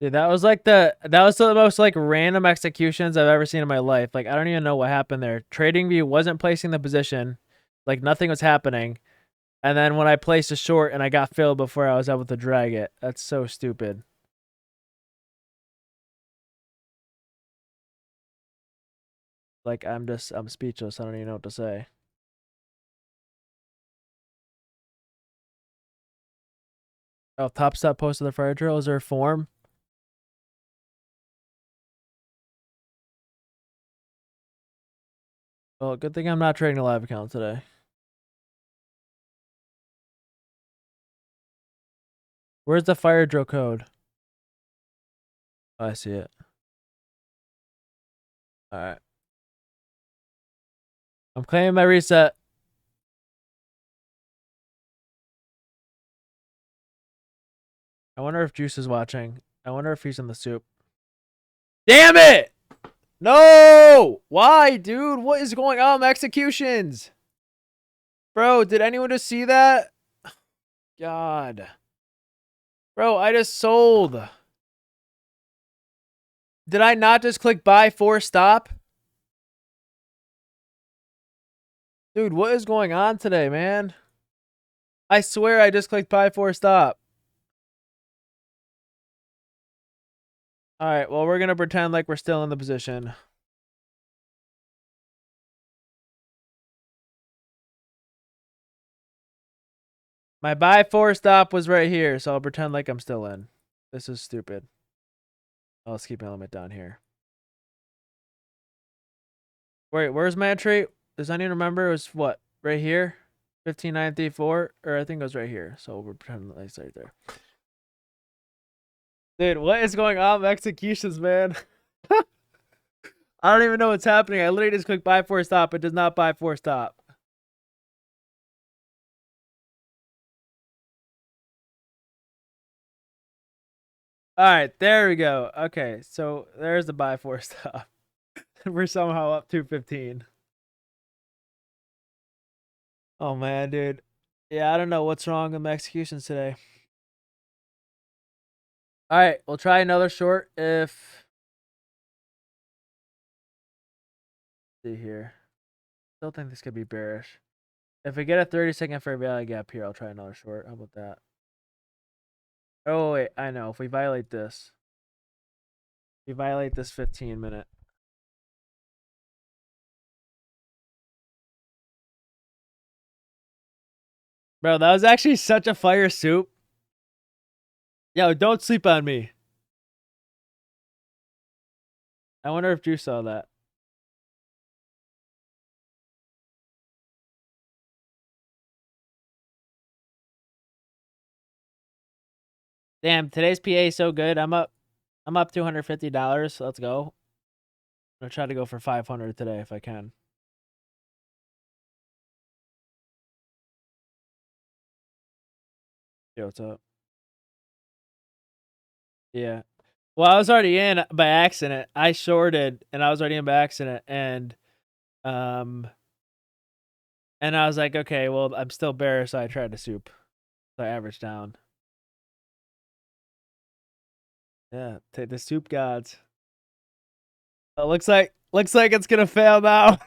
Dude, that was the most like random executions I've ever seen in my life. Like I don't even know what happened there. TradingView wasn't placing the position, like nothing was happening. And then when I placed a short and I got filled before I was able to drag it. That's so stupid. Like I'm speechless. I don't even know what to say. Oh, topstep posted the fire drill. Is there a form? Well, good thing I'm not trading a live account today. Where's the fire drill code? Oh, I see it. All right. I'm claiming my reset. I wonder if Juice is watching. I wonder if he's in the soup. Damn it! No! Why, dude? What is going on with executions? Bro, did anyone just see that? God. Bro, I just sold. Did I not just click buy for stop? Dude, what is going on today, man? I swear I just clicked buy for stop. All right, well, we're going to pretend like we're still in the position. My buy 4 stop was right here, so I'll pretend like I'm still in. This is stupid. Let's keep my limit down here. Wait, where's my entry? Does anyone remember? It was what? Right here? 15,934? Or I think it was right here. So we're pretending like it's right there. Dude, what is going on with executions, man? I don't even know what's happening. I literally just click buy 4 stop. It does not buy 4 stop. All right, there we go. Okay, so there's the buy 4 stop. We're somehow up 215. Oh man, dude. Yeah, I don't know what's wrong with my executions today. All right, we'll try another short if. Let's see here. Still think this could be bearish. If we get a 30-second fair value gap here, I'll try another short. How about that? Oh wait, I know. If we violate this, 15-minute. Bro, that was actually such a fire soup. Yo, don't sleep on me. I wonder if Drew saw that. Damn, today's PA is so good. I'm up $250. Let's go. I'm gonna try to go for 500 today if I can. Yo, what's up? Yeah. Well, I was already in by accident. I shorted and I was already in by accident, and I was like, okay, well, I'm still bearish, so I tried to soup. So I averaged down. Yeah, take the soup gods. Oh, looks like it's gonna fail now.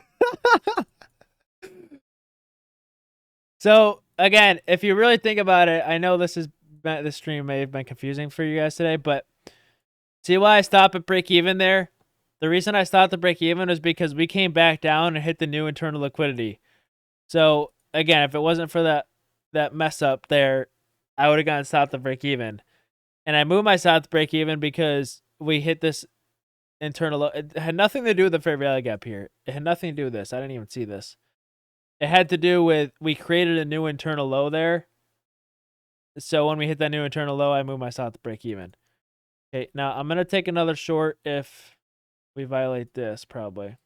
So again, if you really think about it, I know this stream may have been confusing for you guys today, but see why I stopped at break even there? The reason I stopped at break even was because we came back down and hit the new internal liquidity. So again, if it wasn't for that mess up there, I would have gotten stopped at break even. And I moved my stop to break even because we hit this internal. It had nothing to do with the fair value gap here. It had nothing to do with this. I didn't even see this. It had to do with we created a new internal low there. So when we hit that new internal low, I moved my stop to break even. Okay, now I'm gonna take another short if we violate this, probably.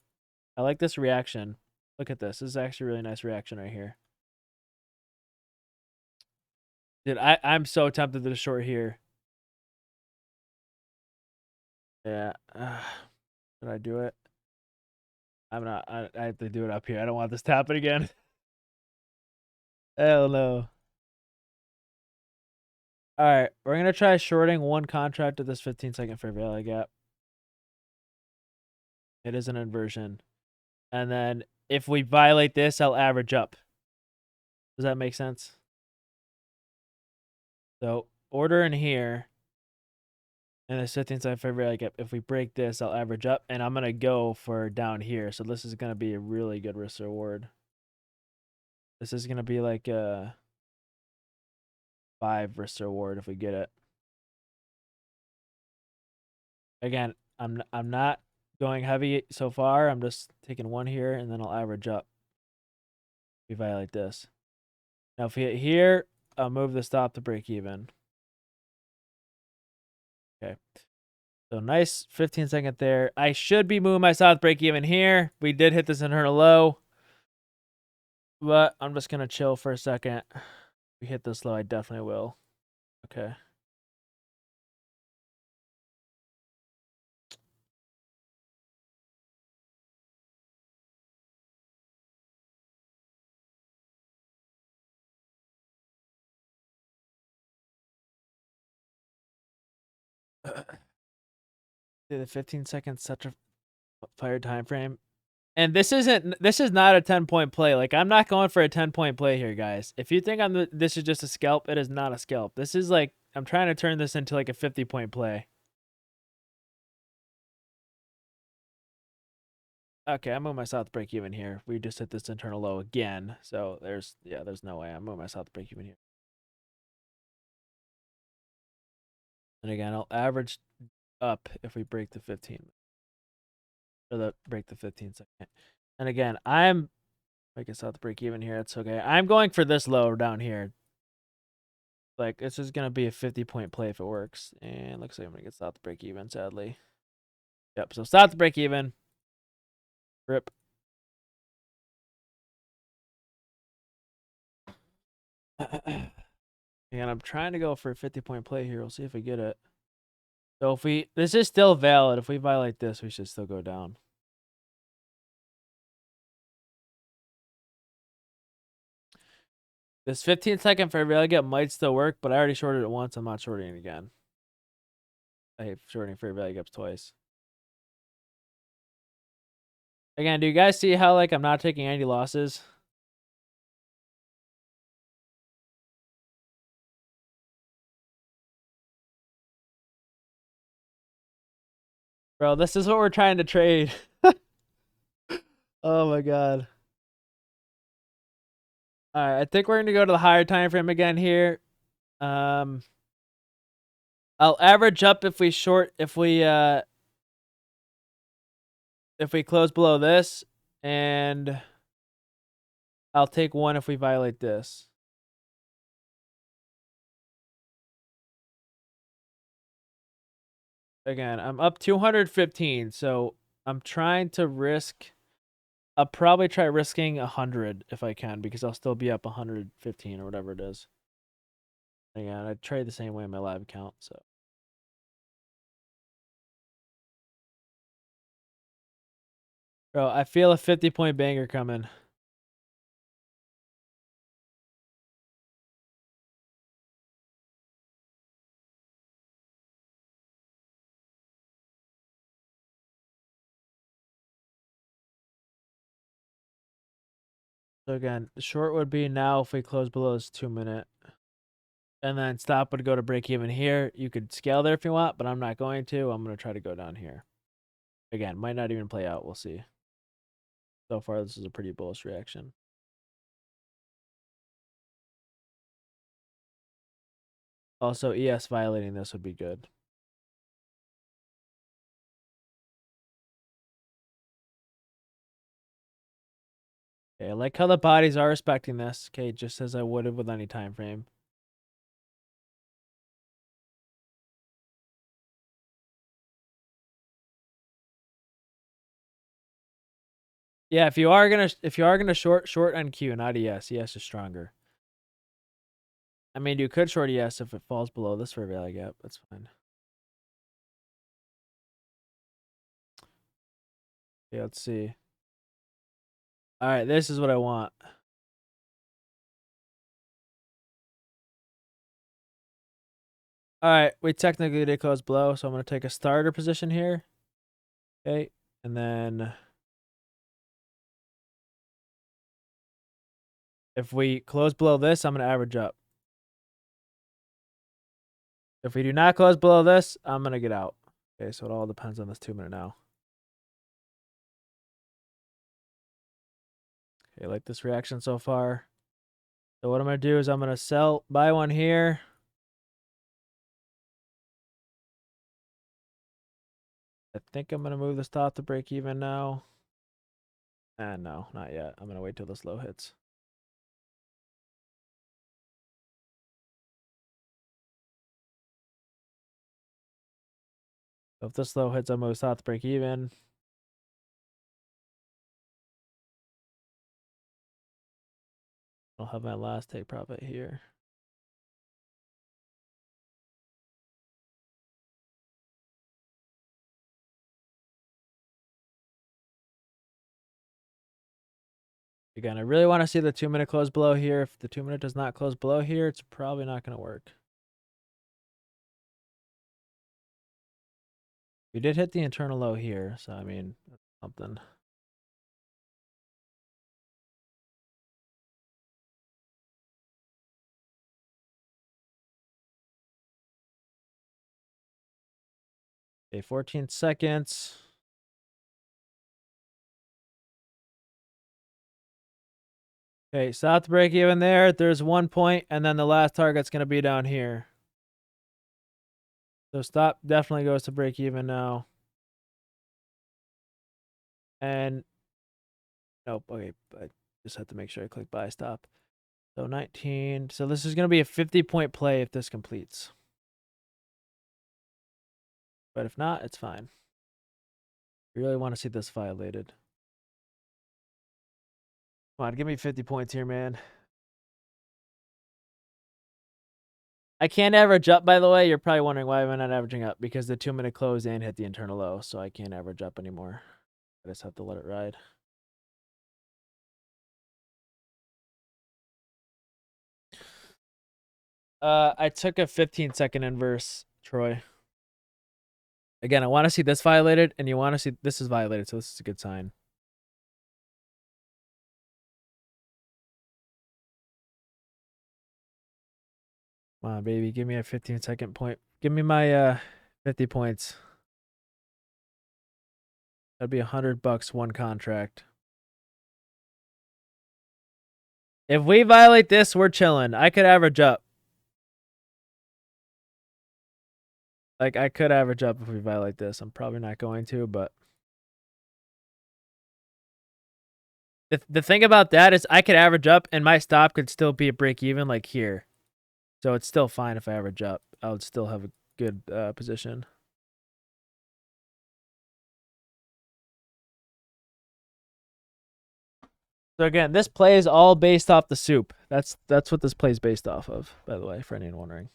I like this reaction. Look at this. This is actually a really nice reaction right here. Dude, I'm so tempted to short here. Yeah. Did I do it? I'm not. I have to do it up here. I don't want this to happen again. Hell no. All right, we're gonna try shorting one contract at this 15-second fair value gap. It is an inversion, and then if we violate this, I'll average up. Does that make sense? So order in here, and this 15-second fair value gap. If we break this, I'll average up, and I'm gonna go for down here. So this is gonna be a really good risk reward. This is gonna be like a 5 risk reward if we get it. Again, I'm not going heavy so far. I'm just taking one here, and then I'll average up. We violate this. Now, if we hit here, I'll move the stop to break even. Okay. So nice 15-second there. I should be moving my stop to break even here. We did hit this internal low, but I'm just going to chill for a second. If we hit this low, I definitely will. Okay. The 15 seconds, such a fire time frame. And this is not a 10-point play. Like, I'm not going for a 10-point play here, guys. If you think this is just a scalp, it is not a scalp. This is like, I'm trying to turn this into like a 50-point play. Okay, I'm moving my south break even here. We just hit this internal low again. So there's no way I'm moving my south break even here. And again, I'll average up if we break the 15. Or break the 15 second. And again, I'm make a south break even here. It's okay. I'm going for this low down here. Like, this is gonna be a 50-point play if it works. And looks like I'm gonna get south break even, sadly. Yep, so south break even. Rip. And I'm trying to go for a 50-point play here. We'll see if we get it. So if this is still valid. If we violate this, we should still go down. This 15-second fair value gap might still work, but I already shorted it once. I'm not shorting it again. I hate shorting fair value gaps twice. Again, do you guys see how like I'm not taking any losses? Bro, this is what we're trying to trade. Oh my god. Alright, I think we're gonna go to the higher time frame again here. I'll average up if we close below this, and I'll take one if we violate this. Again, I'm up 215, so I'm trying to risk. I'll probably try risking 100 if I can, because I'll still be up 115 or whatever it is. Again, I trade the same way in my live account, so. Bro, I feel a 50-point banger coming. So again, the short would be now if we close below this 2-minute. And then stop would go to break even here. You could scale there if you want, but I'm not going to. I'm going to try to go down here. Again, might not even play out. We'll see. So far, this is a pretty bullish reaction. Also, ES violating this would be good. Okay, I like how the bodies are respecting this. Okay, just as I would have with any time frame. Yeah, if you are gonna short NQ, not ES. ES is stronger. I mean, you could short ES if it falls below this fair value gap. That's fine. Okay, let's see. All right, this is what I want. All right, we technically did close below, so I'm going to take a starter position here. Okay, and then if we close below this, I'm going to average up. If we do not close below this, I'm going to get out. Okay, so it all depends on this 2-minute now. Okay, like this reaction so far. So what I'm going to do is I'm going to buy one here. I think I'm going to move the stop to break even now. And no, not yet. I'm going to wait till this low hits. So if this low hits, I'm going to stop to break even. I'll have my last take profit here. Again, I really want to see the 2-minute close below here. If the 2-minute does not close below here, it's probably not going to work. We did hit the internal low here, so I mean, that's something. Okay, 14 seconds. Okay, stop the break even there. There's 1 point, and then the last target's going to be down here. So stop definitely goes to break even now. And nope, okay, I just have to make sure I click buy stop. So 19. So this is going to be a 50-point play if this completes. But if not, it's fine. We really want to see this violated. Come on, give me 50 points here, man. I can't average up, by the way. You're probably wondering why am I not averaging up? Because the 2-minute close and hit the internal low, so I can't average up anymore. I just have to let it ride. I took a 15-second inverse, Troy. Again, I want to see this violated, and you want to see this is violated, so this is a good sign. Come on, baby. Give me a 15-second point. Give me my 50 points. That'd be $100 one contract. If we violate this, we're chilling. I could average up. Like, I could average up if we violate this. I'm probably not going to, but... The thing about that is I could average up, and my stop could still be a break even, like here. So it's still fine if I average up. I would still have a good position. So again, this play is all based off the soup. That's what this play is based off of, by the way, for anyone wondering.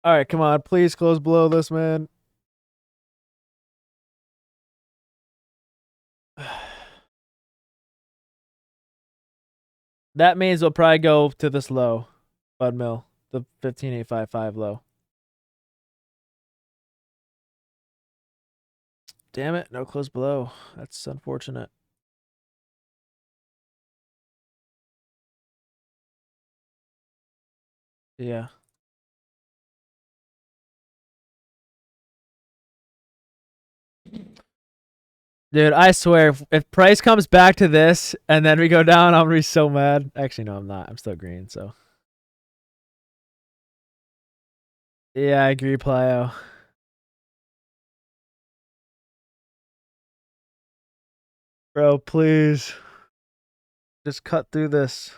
All right, come on. Please close below this, man. That means we'll probably go to this low, Bud Mill, the 15855 low. Damn it, no close below. That's unfortunate. Yeah. Dude, I swear, if price comes back to this and then we go down, I'm gonna be so mad. Actually, no, I'm not. I'm still green, so. Yeah, I agree, Plyo. Bro, please. Just cut through this.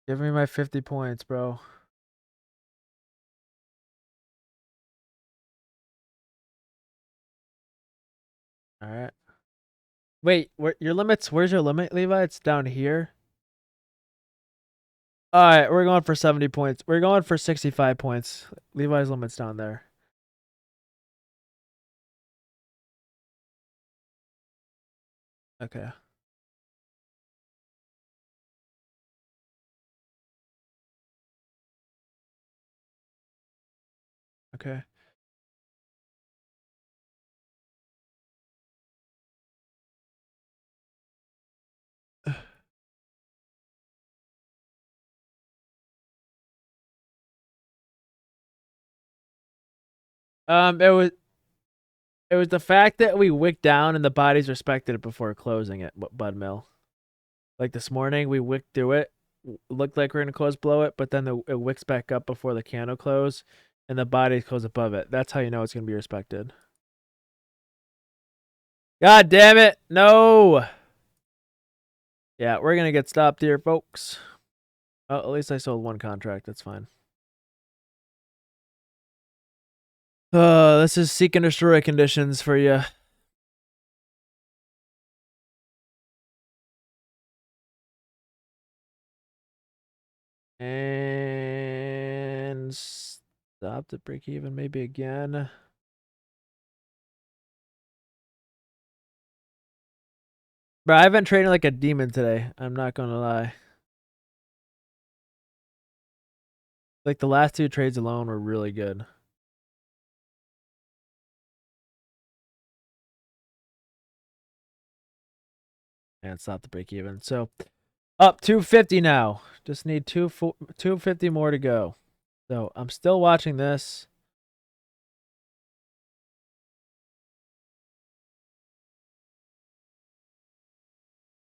Give me my 50 points, bro. All right. Wait, your limits? Where's your limit, Levi? It's down here. All right, we're going for 70 points. We're going for 65 points. Levi's limit's down there. Okay. Okay. It was the fact that we wicked down and the bodies respected it before closing it, Bud Mill. Like this morning, we wicked through it. Looked like we're gonna close below it, but then it wicks back up before the candle close, and the bodies close above it. That's how you know it's gonna be respected. God damn it! No. Yeah, we're gonna get stopped here, folks. Oh, at least I sold one contract. That's fine. This is seek and destroy conditions for you. And stop the break even maybe again. Bro, I've been trading like a demon today. I'm not gonna lie. Like the last two trades alone were really good. And it's not the break even. So up 250 now. Just need 250 more to go. So I'm still watching this.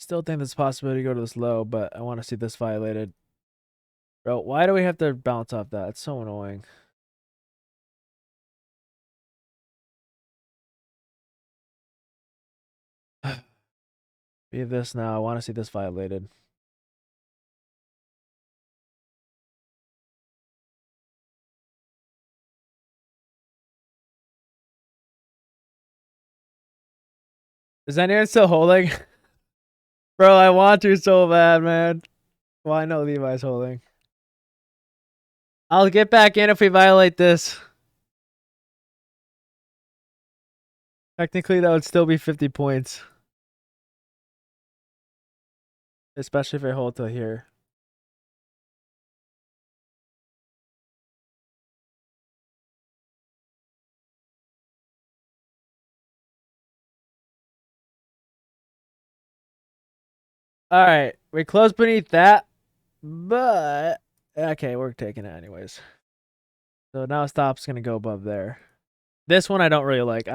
Still think there's a possibility to go to this low, but I want to see this violated. Bro, why do we have to bounce off that? It's so annoying. Leave this now. I want to see this violated. Is anyone still holding? Bro, I want to so bad, man. Well, I know Levi's holding. I'll get back in if we violate this. Technically, that would still be 50 points. Especially if I hold till here. Alright, we closed beneath that. But, okay, we're taking it anyways. So now stop's going to go above there. This one I don't really like.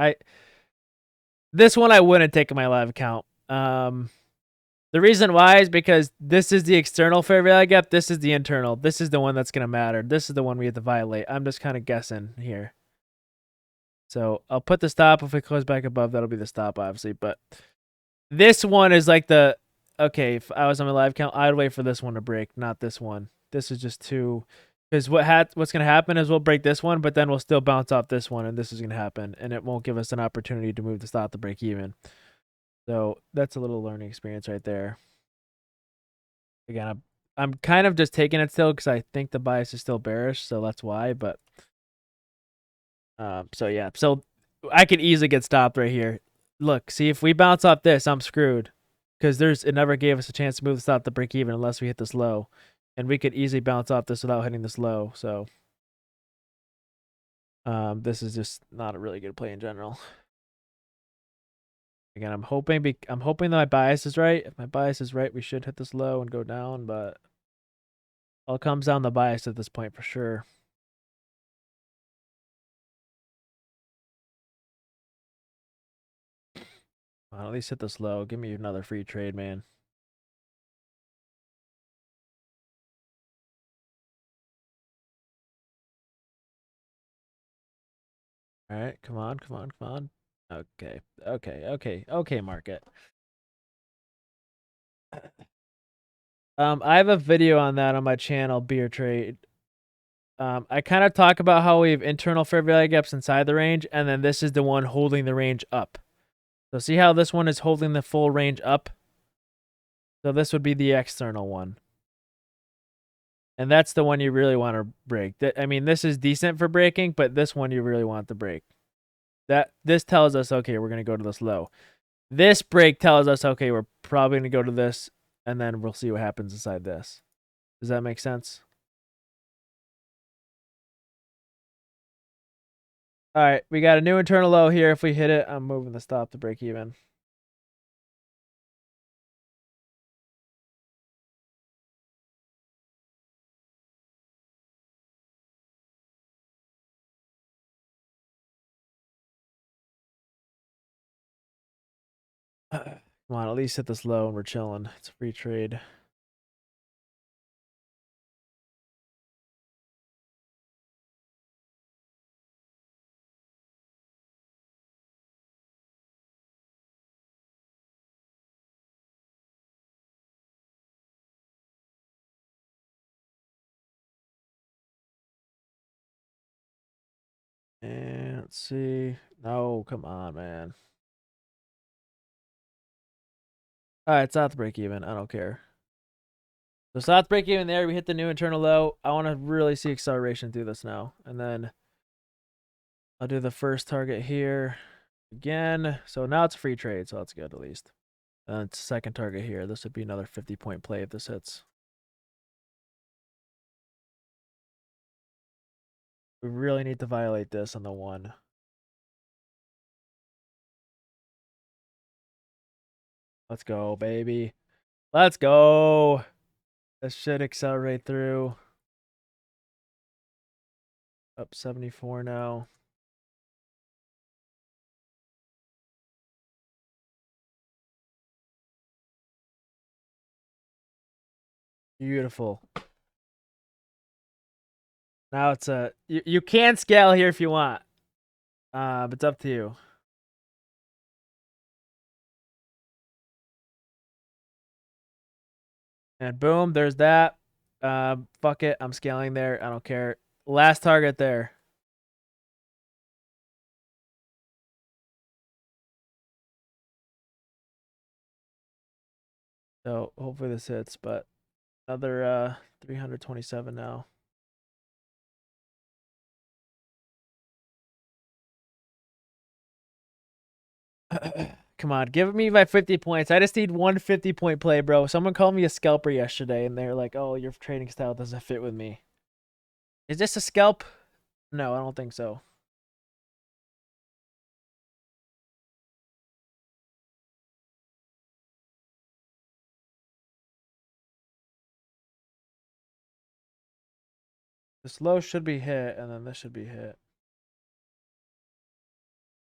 This one I wouldn't take in my live account. The reason why is because this is the external fair value gap. This is the internal. This is the one that's going to matter. This is the one we have to violate. I'm just kind of guessing here. So I'll put the stop. If it goes back above, that'll be the stop, obviously. But this one is like the... Okay, if I was on my live count, I'd wait for this one to break, not this one. This is just too... Because what's going to happen is we'll break this one, but then we'll still bounce off this one, and this is going to happen. And it won't give us an opportunity to move the stop to break even. So that's a little learning experience right there. Again, I'm kind of just taking it still because I think the bias is still bearish, so that's why. But so yeah, so I could easily get stopped right here. Look, see, if we bounce off this, I'm screwed because it never gave us a chance to move the stop to break even unless we hit this low, and we could easily bounce off this without hitting this low. So this is just not a really good play in general. Again, I'm hoping that my bias is right. If my bias is right, we should hit this low and go down, but all comes down the bias at this point for sure. Well, at least hit this low. Give me another free trade, man. All right, come on, come on, come on. Okay, okay, okay, okay, market. I have a video on that on my channel, Beer Trade. I kind of talk about how we have internal fair value gaps inside the range, and then this is the one holding the range up. So see how this one is holding the full range up? So this would be the external one. And that's the one you really want to break. I mean, this is decent for breaking, but this one you really want to break. This tells us, okay, we're going to go to this low. This break tells us, okay, we're probably going to go to this, and then we'll see what happens inside this. Does that make sense? All right, we got a new internal low here. If we hit it, I'm moving the stop to break even. Come on, at least hit this low and we're chilling. It's a free trade. And let's see. No, come on, man. All right, it's not the break even. I don't care. So it's not the break even there. We hit the new internal low. I want to really see acceleration through this now. And then I'll do the first target here again. So now it's a free trade, so that's good at least. And it's second target here. This would be another 50-point play if this hits. We really need to violate this on the one. Let's go, baby. Let's go. This should accelerate through. Up 74 now. Beautiful. Now it's a you can scale here if you want. But it's up to you. And boom, there's that. Fuck it, I'm scaling there. I don't care. Last target there. So hopefully this hits, but another 327 now. Come on, give me my 50 points. I just need one 50-point play, bro. Someone called me a scalper yesterday, and they're like, oh, your trading style doesn't fit with me. Is this a scalp? No, I don't think so. This low should be hit, and then this should be hit.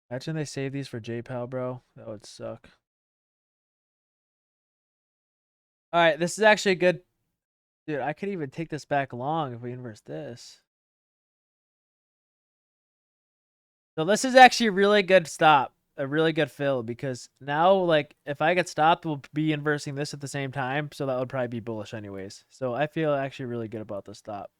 Imagine they save these for JPAL, bro. That would suck. All right, this is actually good. Dude, I could even take this back long if we inverse this. So this is actually a really good stop. A really good fill, because now, like, if I get stopped, we'll be inversing this at the same time. So that would probably be bullish anyways. So I feel actually really good about this stop.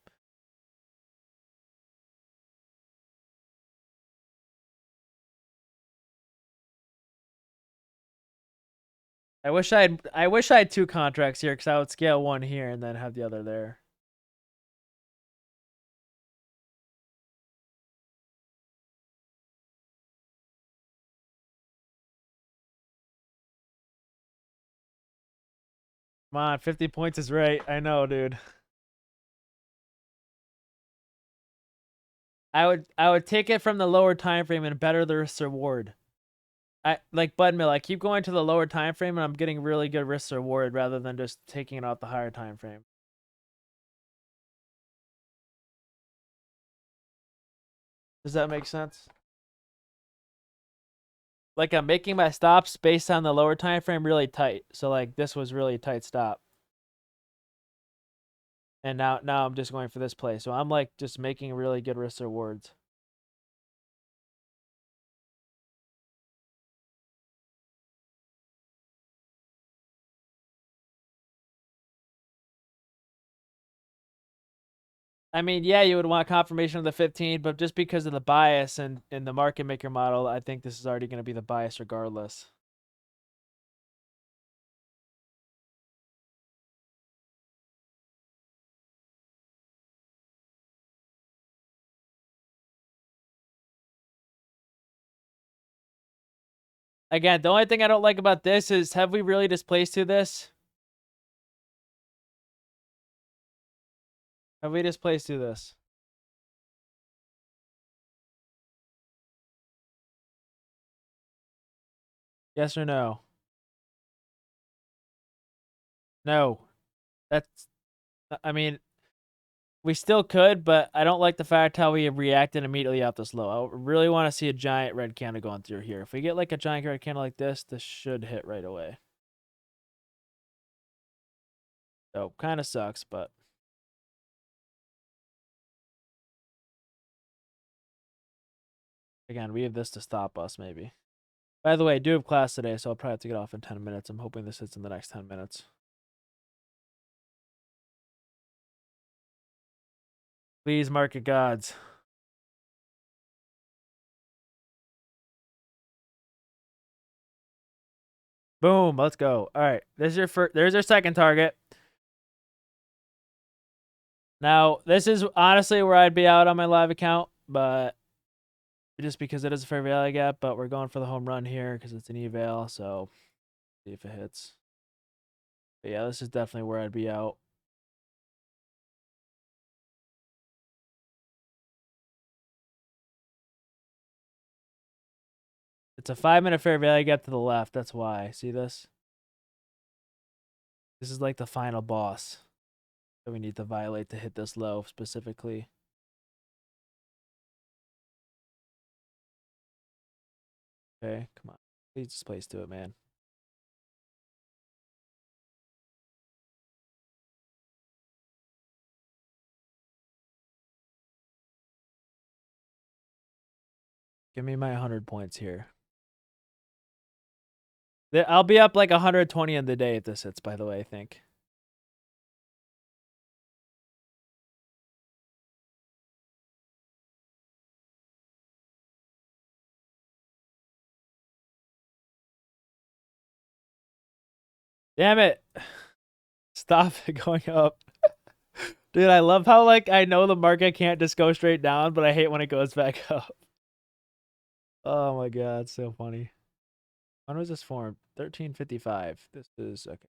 I wish I had two contracts here, because I would scale one here and then have the other there. Come on, 50 points is right. I know, dude. I would take it from the lower time frame and better the risk reward. I like Budmill. I keep going to the lower time frame and I'm getting really good risk reward rather than just taking it off the higher time frame. Does that make sense? Like, I'm making my stops based on the lower time frame really tight. So like this was really tight stop. And now I'm just going for this play. So I'm like just making really good risk rewards. I mean, yeah, you would want confirmation of the 15, but just because of the bias and in the market maker model, I think this is already going to be the bias regardless. Again, the only thing I don't like about this is, have we really displaced to this? Have we displaced to this? Yes or no? No. That's, I mean, we still could, but I don't like the fact how we reacted immediately off this low. I really want to see a giant red candle going through here. If we get like a giant red candle like this should hit right away. So kind of sucks, but again, we have this to stop us maybe. By the way, I do have class today, so I'll probably have to get off in 10 minutes. I'm hoping this hits in the next 10 minutes. Please, market gods. Boom, let's go. All right, there's our second target. Now, this is honestly where I'd be out on my live account, but just because it is a fair value gap, but we're going for the home run here because it's an eval, so see if it hits. But yeah, this is definitely where I'd be out. It's a 5-minute fair value gap to the left. That's why. See this? This is like the final boss that we need to violate to hit this low specifically. Okay, come on. Please just place to it, man. Give me my 100 points here. I'll be up like 120 in the day if this hits, by the way, I think. Damn it. Stop going up. Dude, I love how like I know the market can't just go straight down, but I hate when it goes back up. Oh my god, so funny. When was this formed? 1355. This is okay.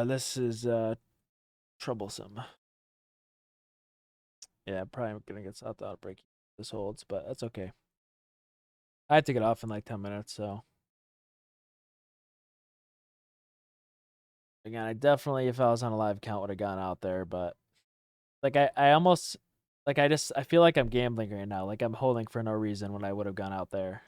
This is troublesome. Yeah, probably gonna get south outbreak. This holds, but that's okay. I had to get off in like 10 minutes, so again, I definitely, if I was on a live account, would have gone out there, but like I almost like I feel like I'm gambling right now. Like I'm holding for no reason when I would have gone out there.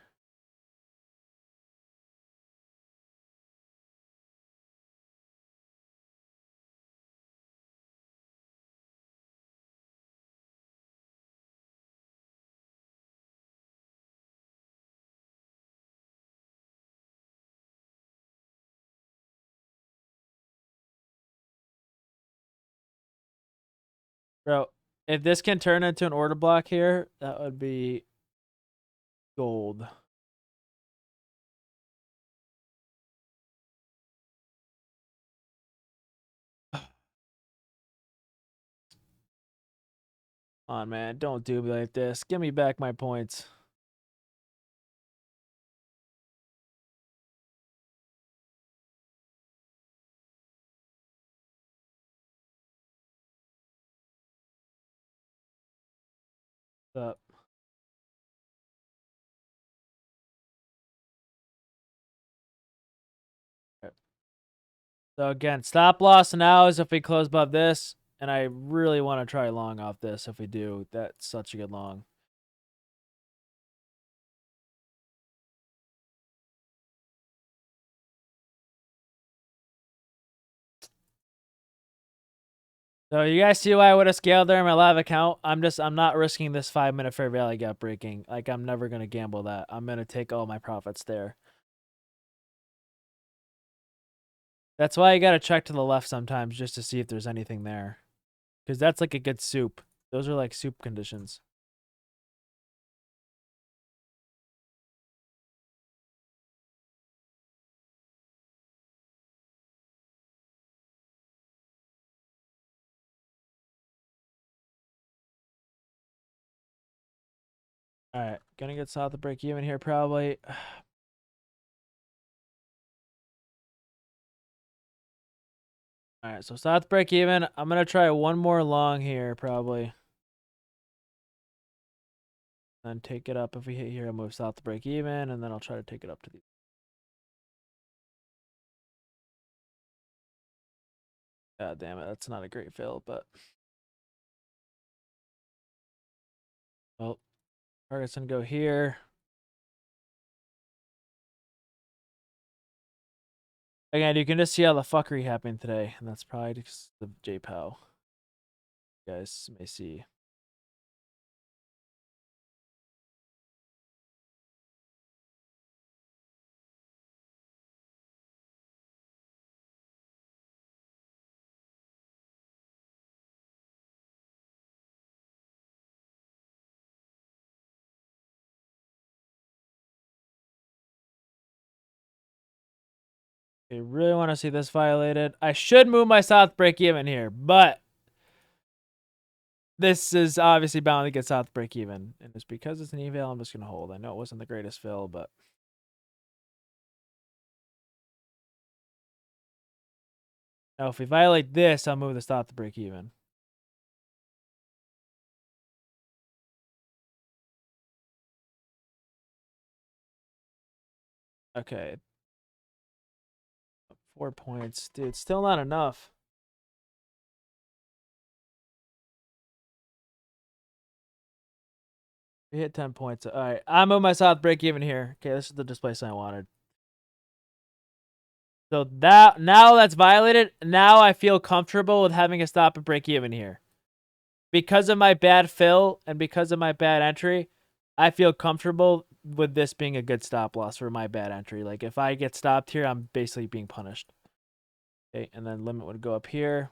Bro, if this can turn into an order block here, that would be gold. Come on, man. Don't do me like this. Give me back my points. What's up? So again, stop loss now is if we close above this, and I really want to try long off this if we do. That's such a good long. So you guys see why I would have scaled there in my live account? I'm not risking this 5-minute fair value gap breaking. Like I'm never gonna gamble that. I'm gonna take all my profits there. That's why you gotta check to the left sometimes just to see if there's anything there. Because that's like a good soup. Those are like soup conditions. Alright, gonna get south of break even here probably. Alright, so south break even. I'm gonna try one more long here probably. Then take it up. If we hit here, I'll move south to break even, and then I'll try to take it up to the. God damn it, that's not a great fill, but. Well, target's gonna go here. Again, you can just see how the fuckery happened today, and that's probably just the JPOW. You guys may see. I really want to see this violated. I should move my south break even here, but this is obviously bound to get south break even. And it's because it's an eval, I'm just going to hold. I know it wasn't the greatest fill, but. Now, if we violate this, I'll move the stop to break even. Okay. 4 points. Dude, still not enough. We hit 10 points. All right. I move my south break even here. Okay, this is the displacement I wanted. So that now that's violated. Now I feel comfortable with having a stop and break even here. because of my bad fill and because of my bad entry, I feel comfortable with this being a good stop loss for my bad entry. Like if I get stopped here, I'm basically being punished. Okay, and then limit would go up here.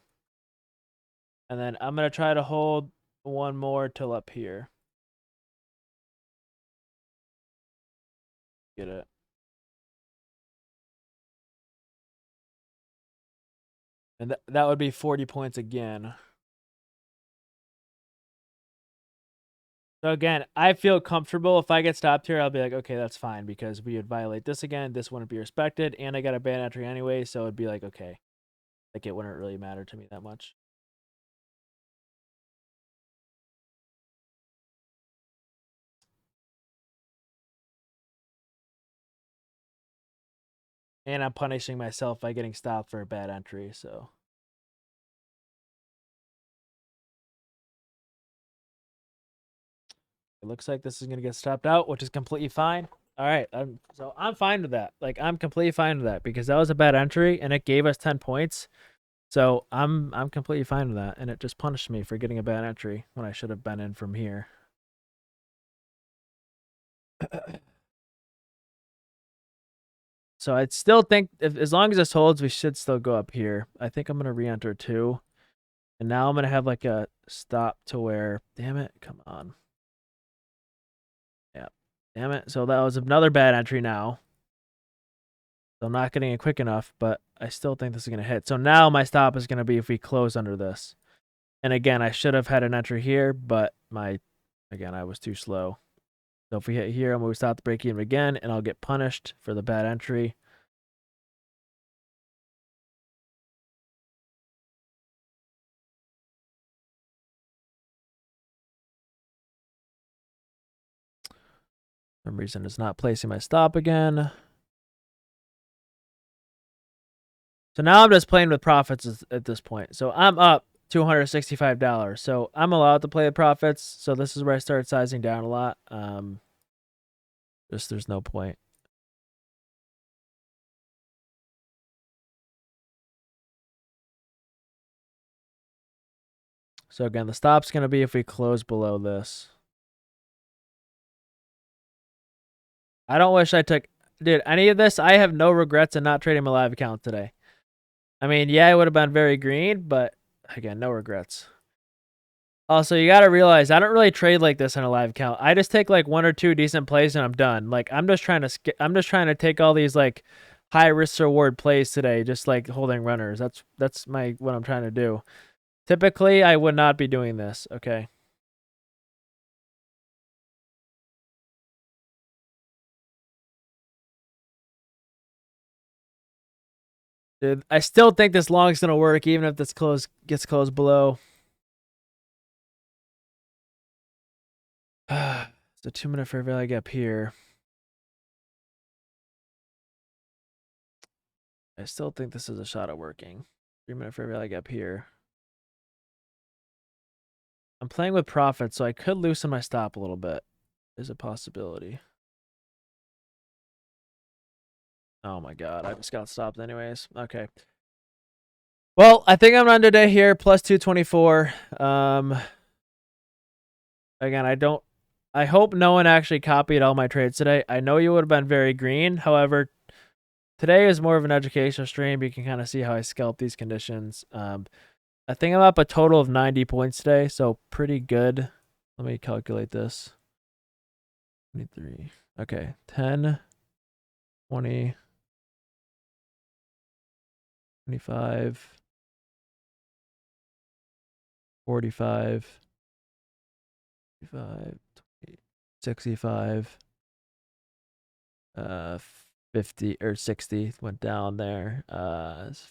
And then I'm going to try to hold one more till up here. Get it. And that would be 40 points again. So again, I feel comfortable. If I get stopped here, I'll be like, okay, that's fine because we would violate this again. This wouldn't be respected. And I got a bad entry anyway. So it'd be like, okay. Like it wouldn't really matter to me that much. And I'm punishing myself by getting stopped for a bad entry. So. It looks like this is going to get stopped out, which is completely fine. All right. So I'm fine with that. Like I'm completely fine with that because that was a bad entry and it gave us 10 points. So I'm completely fine with that. And it just punished me for getting a bad entry when I should have been in from here. So I'd still think as long as this holds, we should still go up here. I think I'm going to re-enter 2. And now I'm going to have like a stop to where, damn it, come on. Yeah, damn it. So that was another bad entry now. So I'm not getting it quick enough, but I still think this is going to hit. So now my stop is going to be if we close under this. And again, I should have had an entry here, but again, I was too slow. So if we hit here, I'm going to stop the break even again, and I'll get punished for the bad entry. For some reason, it's not placing my stop again. So now I'm just playing with profits at this point. So I'm up $265. So I'm allowed to play with profits. So this is where I start sizing down a lot. Just there's no point. So again, the stop's going to be if we close below this. I don't wish I took... Dude, any of this, I have no regrets in not trading my live account today. I mean, yeah, it would have been very green, but again, no regrets. Also, you got to realize, I don't really trade like this on a live account. I just take like 1 or 2 decent plays and I'm done. Like, I'm just trying to take all these like high risk reward plays today, just like holding runners. That's what I'm trying to do. Typically, I would not be doing this, okay? Dude, I still think this long is going to work, even if this gets closed below. It's a 2-minute fair value gap here. I still think this is a shot at working. 3-minute fair value gap here. I'm playing with profit, so I could loosen my stop a little bit. Is a possibility. Oh my god, I just got stopped anyways. Okay. Well, I think I'm on today here, plus 224. Again, I hope no one actually copied all my trades today. I know you would have been very green. However, today is more of an educational stream. You can kind of see how I scalp these conditions. I think I'm up a total of 90 points today, so pretty good. Let me calculate this. 23. Okay, 10, 20, 25, 45, 55, 20, 65, 50 or 60 went down there.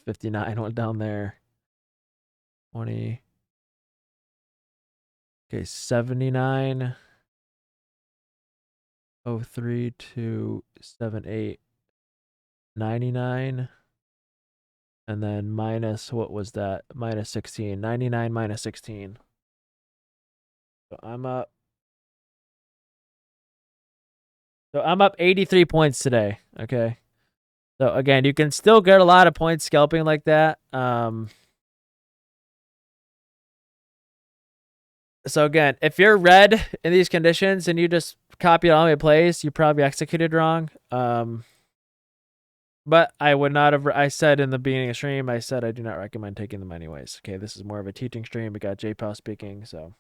59 went down there. 20. Okay, 79. 03 to 78. 99. And then minus, what was that? Minus 16. 99 minus 16. So I'm up. So I'm up 83 points today. Okay. So again, you can still get a lot of points scalping like that. So again, if you're red in these conditions and you just copied all my plays, you probably executed wrong. But I would not have. I said in the beginning of stream, I said I do not recommend taking them anyways. Okay, this is more of a teaching stream. We got JPOW speaking, so.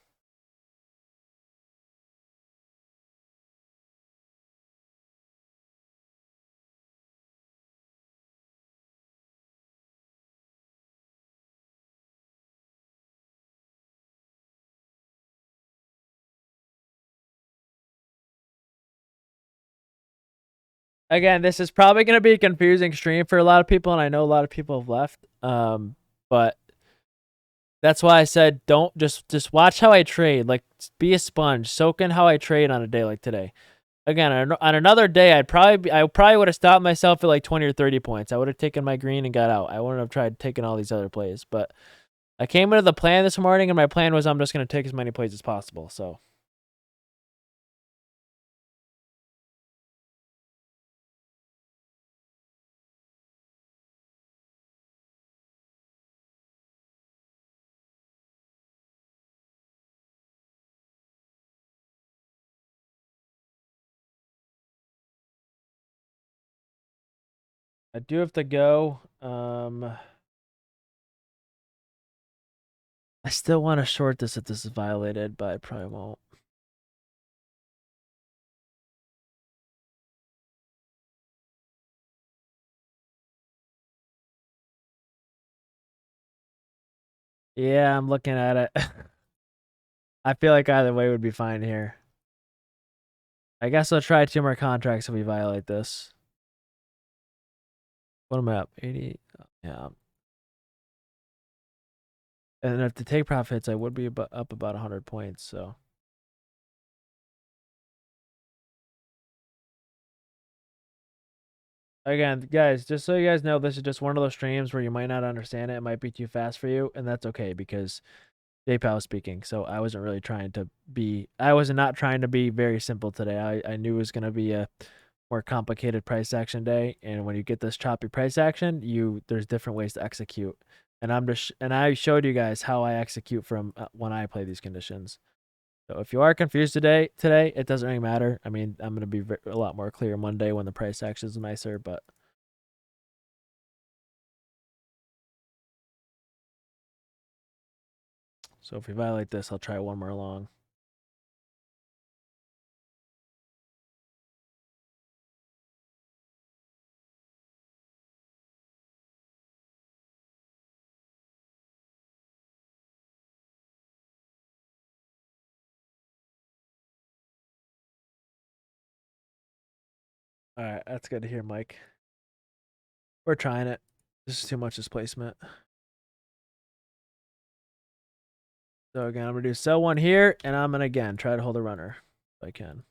Again, this is probably going to be a confusing stream for a lot of people, and I know a lot of people have left. But that's why I said don't just watch how I trade. Like, be a sponge, soak in how I trade on a day like today. Again, on another day, I probably would have stopped myself at like 20 or 30 points. I would have taken my green and got out. I wouldn't have tried taking all these other plays. But I came into the plan this morning, and my plan was I'm just going to take as many plays as possible. So. I do have to go. I still want to short this if this is violated, but I probably won't. Yeah, I'm looking at it. I feel like either way would be fine here. I guess I'll try 2 more contracts if we violate this. What am I up? 80? Yeah. And if the take profits, I would be up about 100 points, so. Again, guys, just so you guys know, this is just one of those streams where you might not understand it. It might be too fast for you, and that's okay because JPOW was speaking. So I wasn't really trying to be, I was not trying to be very simple today. I knew it was going to be a more complicated price action day. And when you get this choppy price action, there's different ways to execute. And I showed you guys how I execute from when I play these conditions. So if you are confused today, it doesn't really matter. I mean, I'm going to be a lot more clear Monday when the price action is nicer, but. So if we violate this, I'll try one more long. All right, that's good to hear, Mike. We're trying it. This is too much displacement. So again, I'm going to do sell one here, and I'm going to, again, try to hold a runner if I can.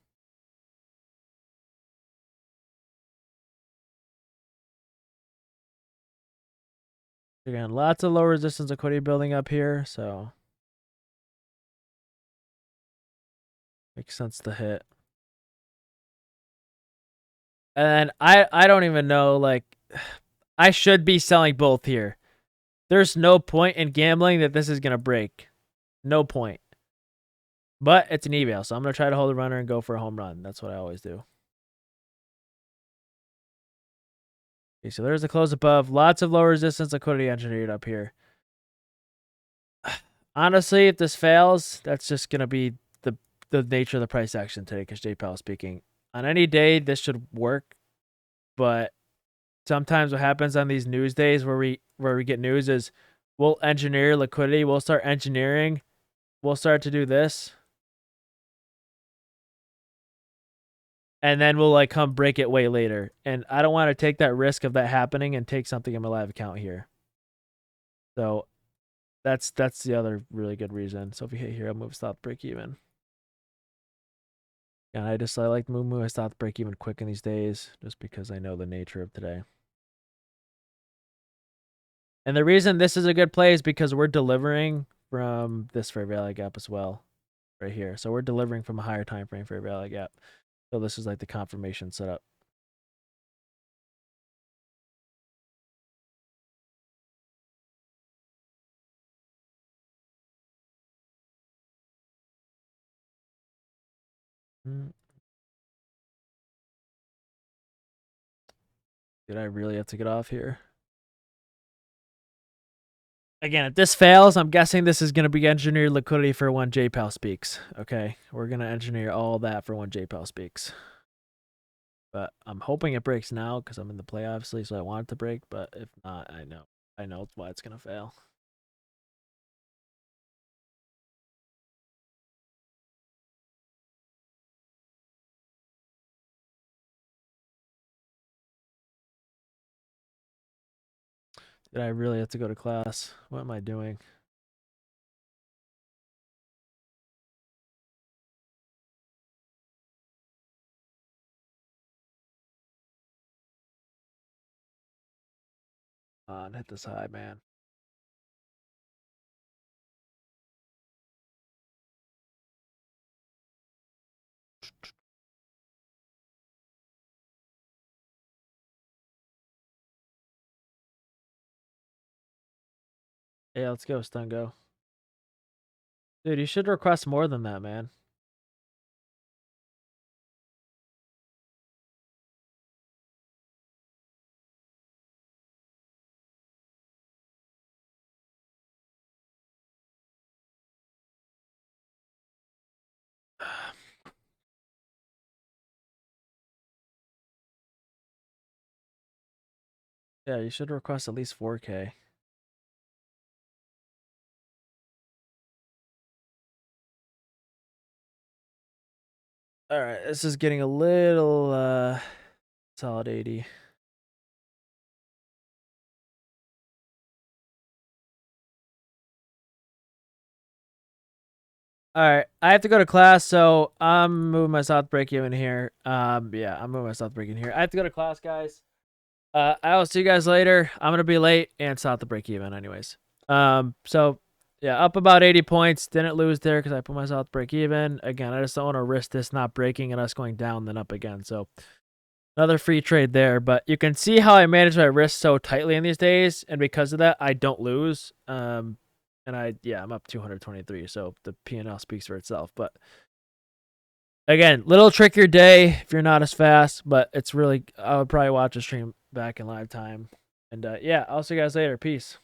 Again, lots of low resistance liquidity building up here, so makes sense to hit. And I don't even know, like, I should be selling both here. There's no point in gambling that this is going to break. No point. But it's an eval, so I'm going to try to hold a runner and go for a home run. That's what I always do. Okay, so there's the close above. Lots of low resistance liquidity engineered up here. Honestly, if this fails, that's just going to be the nature of the price action today because JPOW is speaking. On any day, this should work. But sometimes what happens on these news days where we get news is we'll engineer liquidity. We'll start engineering. We'll start to do this. And then we'll like come break it way later. And I don't want to take that risk of that happening and take something in my live account here. So that's the other really good reason. So if you hit here, I'll move stop break even. And I like to move I stop break even quick in these days just because I know the nature of today. And the reason this is a good play is because we're delivering from this fair value gap as well, right here. So we're delivering from a higher time frame fair value gap. So this is like the confirmation setup. Did I really have to get off here? Again, if this fails, I'm guessing this is going to be engineered liquidity for when JPal speaks. Okay, we're going to engineer all that for when JPal speaks. But I'm hoping it breaks now because I'm in the play, obviously, so I want it to break. But if not, I know why it's going to fail. Did I really have to go to class? What am I doing? Hit this high, man. Yeah, let's go, Stun Go. Dude, you should request more than that, man. Yeah, you should request at least 4K. All right, this is getting a little solid 80. All right, I have to go to class, so I'm moving my south break even here. Yeah, I'm moving my south break in here. I have to go to class, guys. I will see you guys later. I'm gonna be late and south the break even, anyways. So yeah, up about 80 points. Didn't lose there because I put myself break even. Again, I just don't want to risk this not breaking and us going down then up again. So another free trade there. But you can see how I manage my risk so tightly in these days, and because of that, I don't lose. And I'm up 223. So the P&L speaks for itself. But again, little trickier day if you're not as fast, but it's really, I would probably watch a stream back in live time. And yeah, I'll see you guys later. Peace.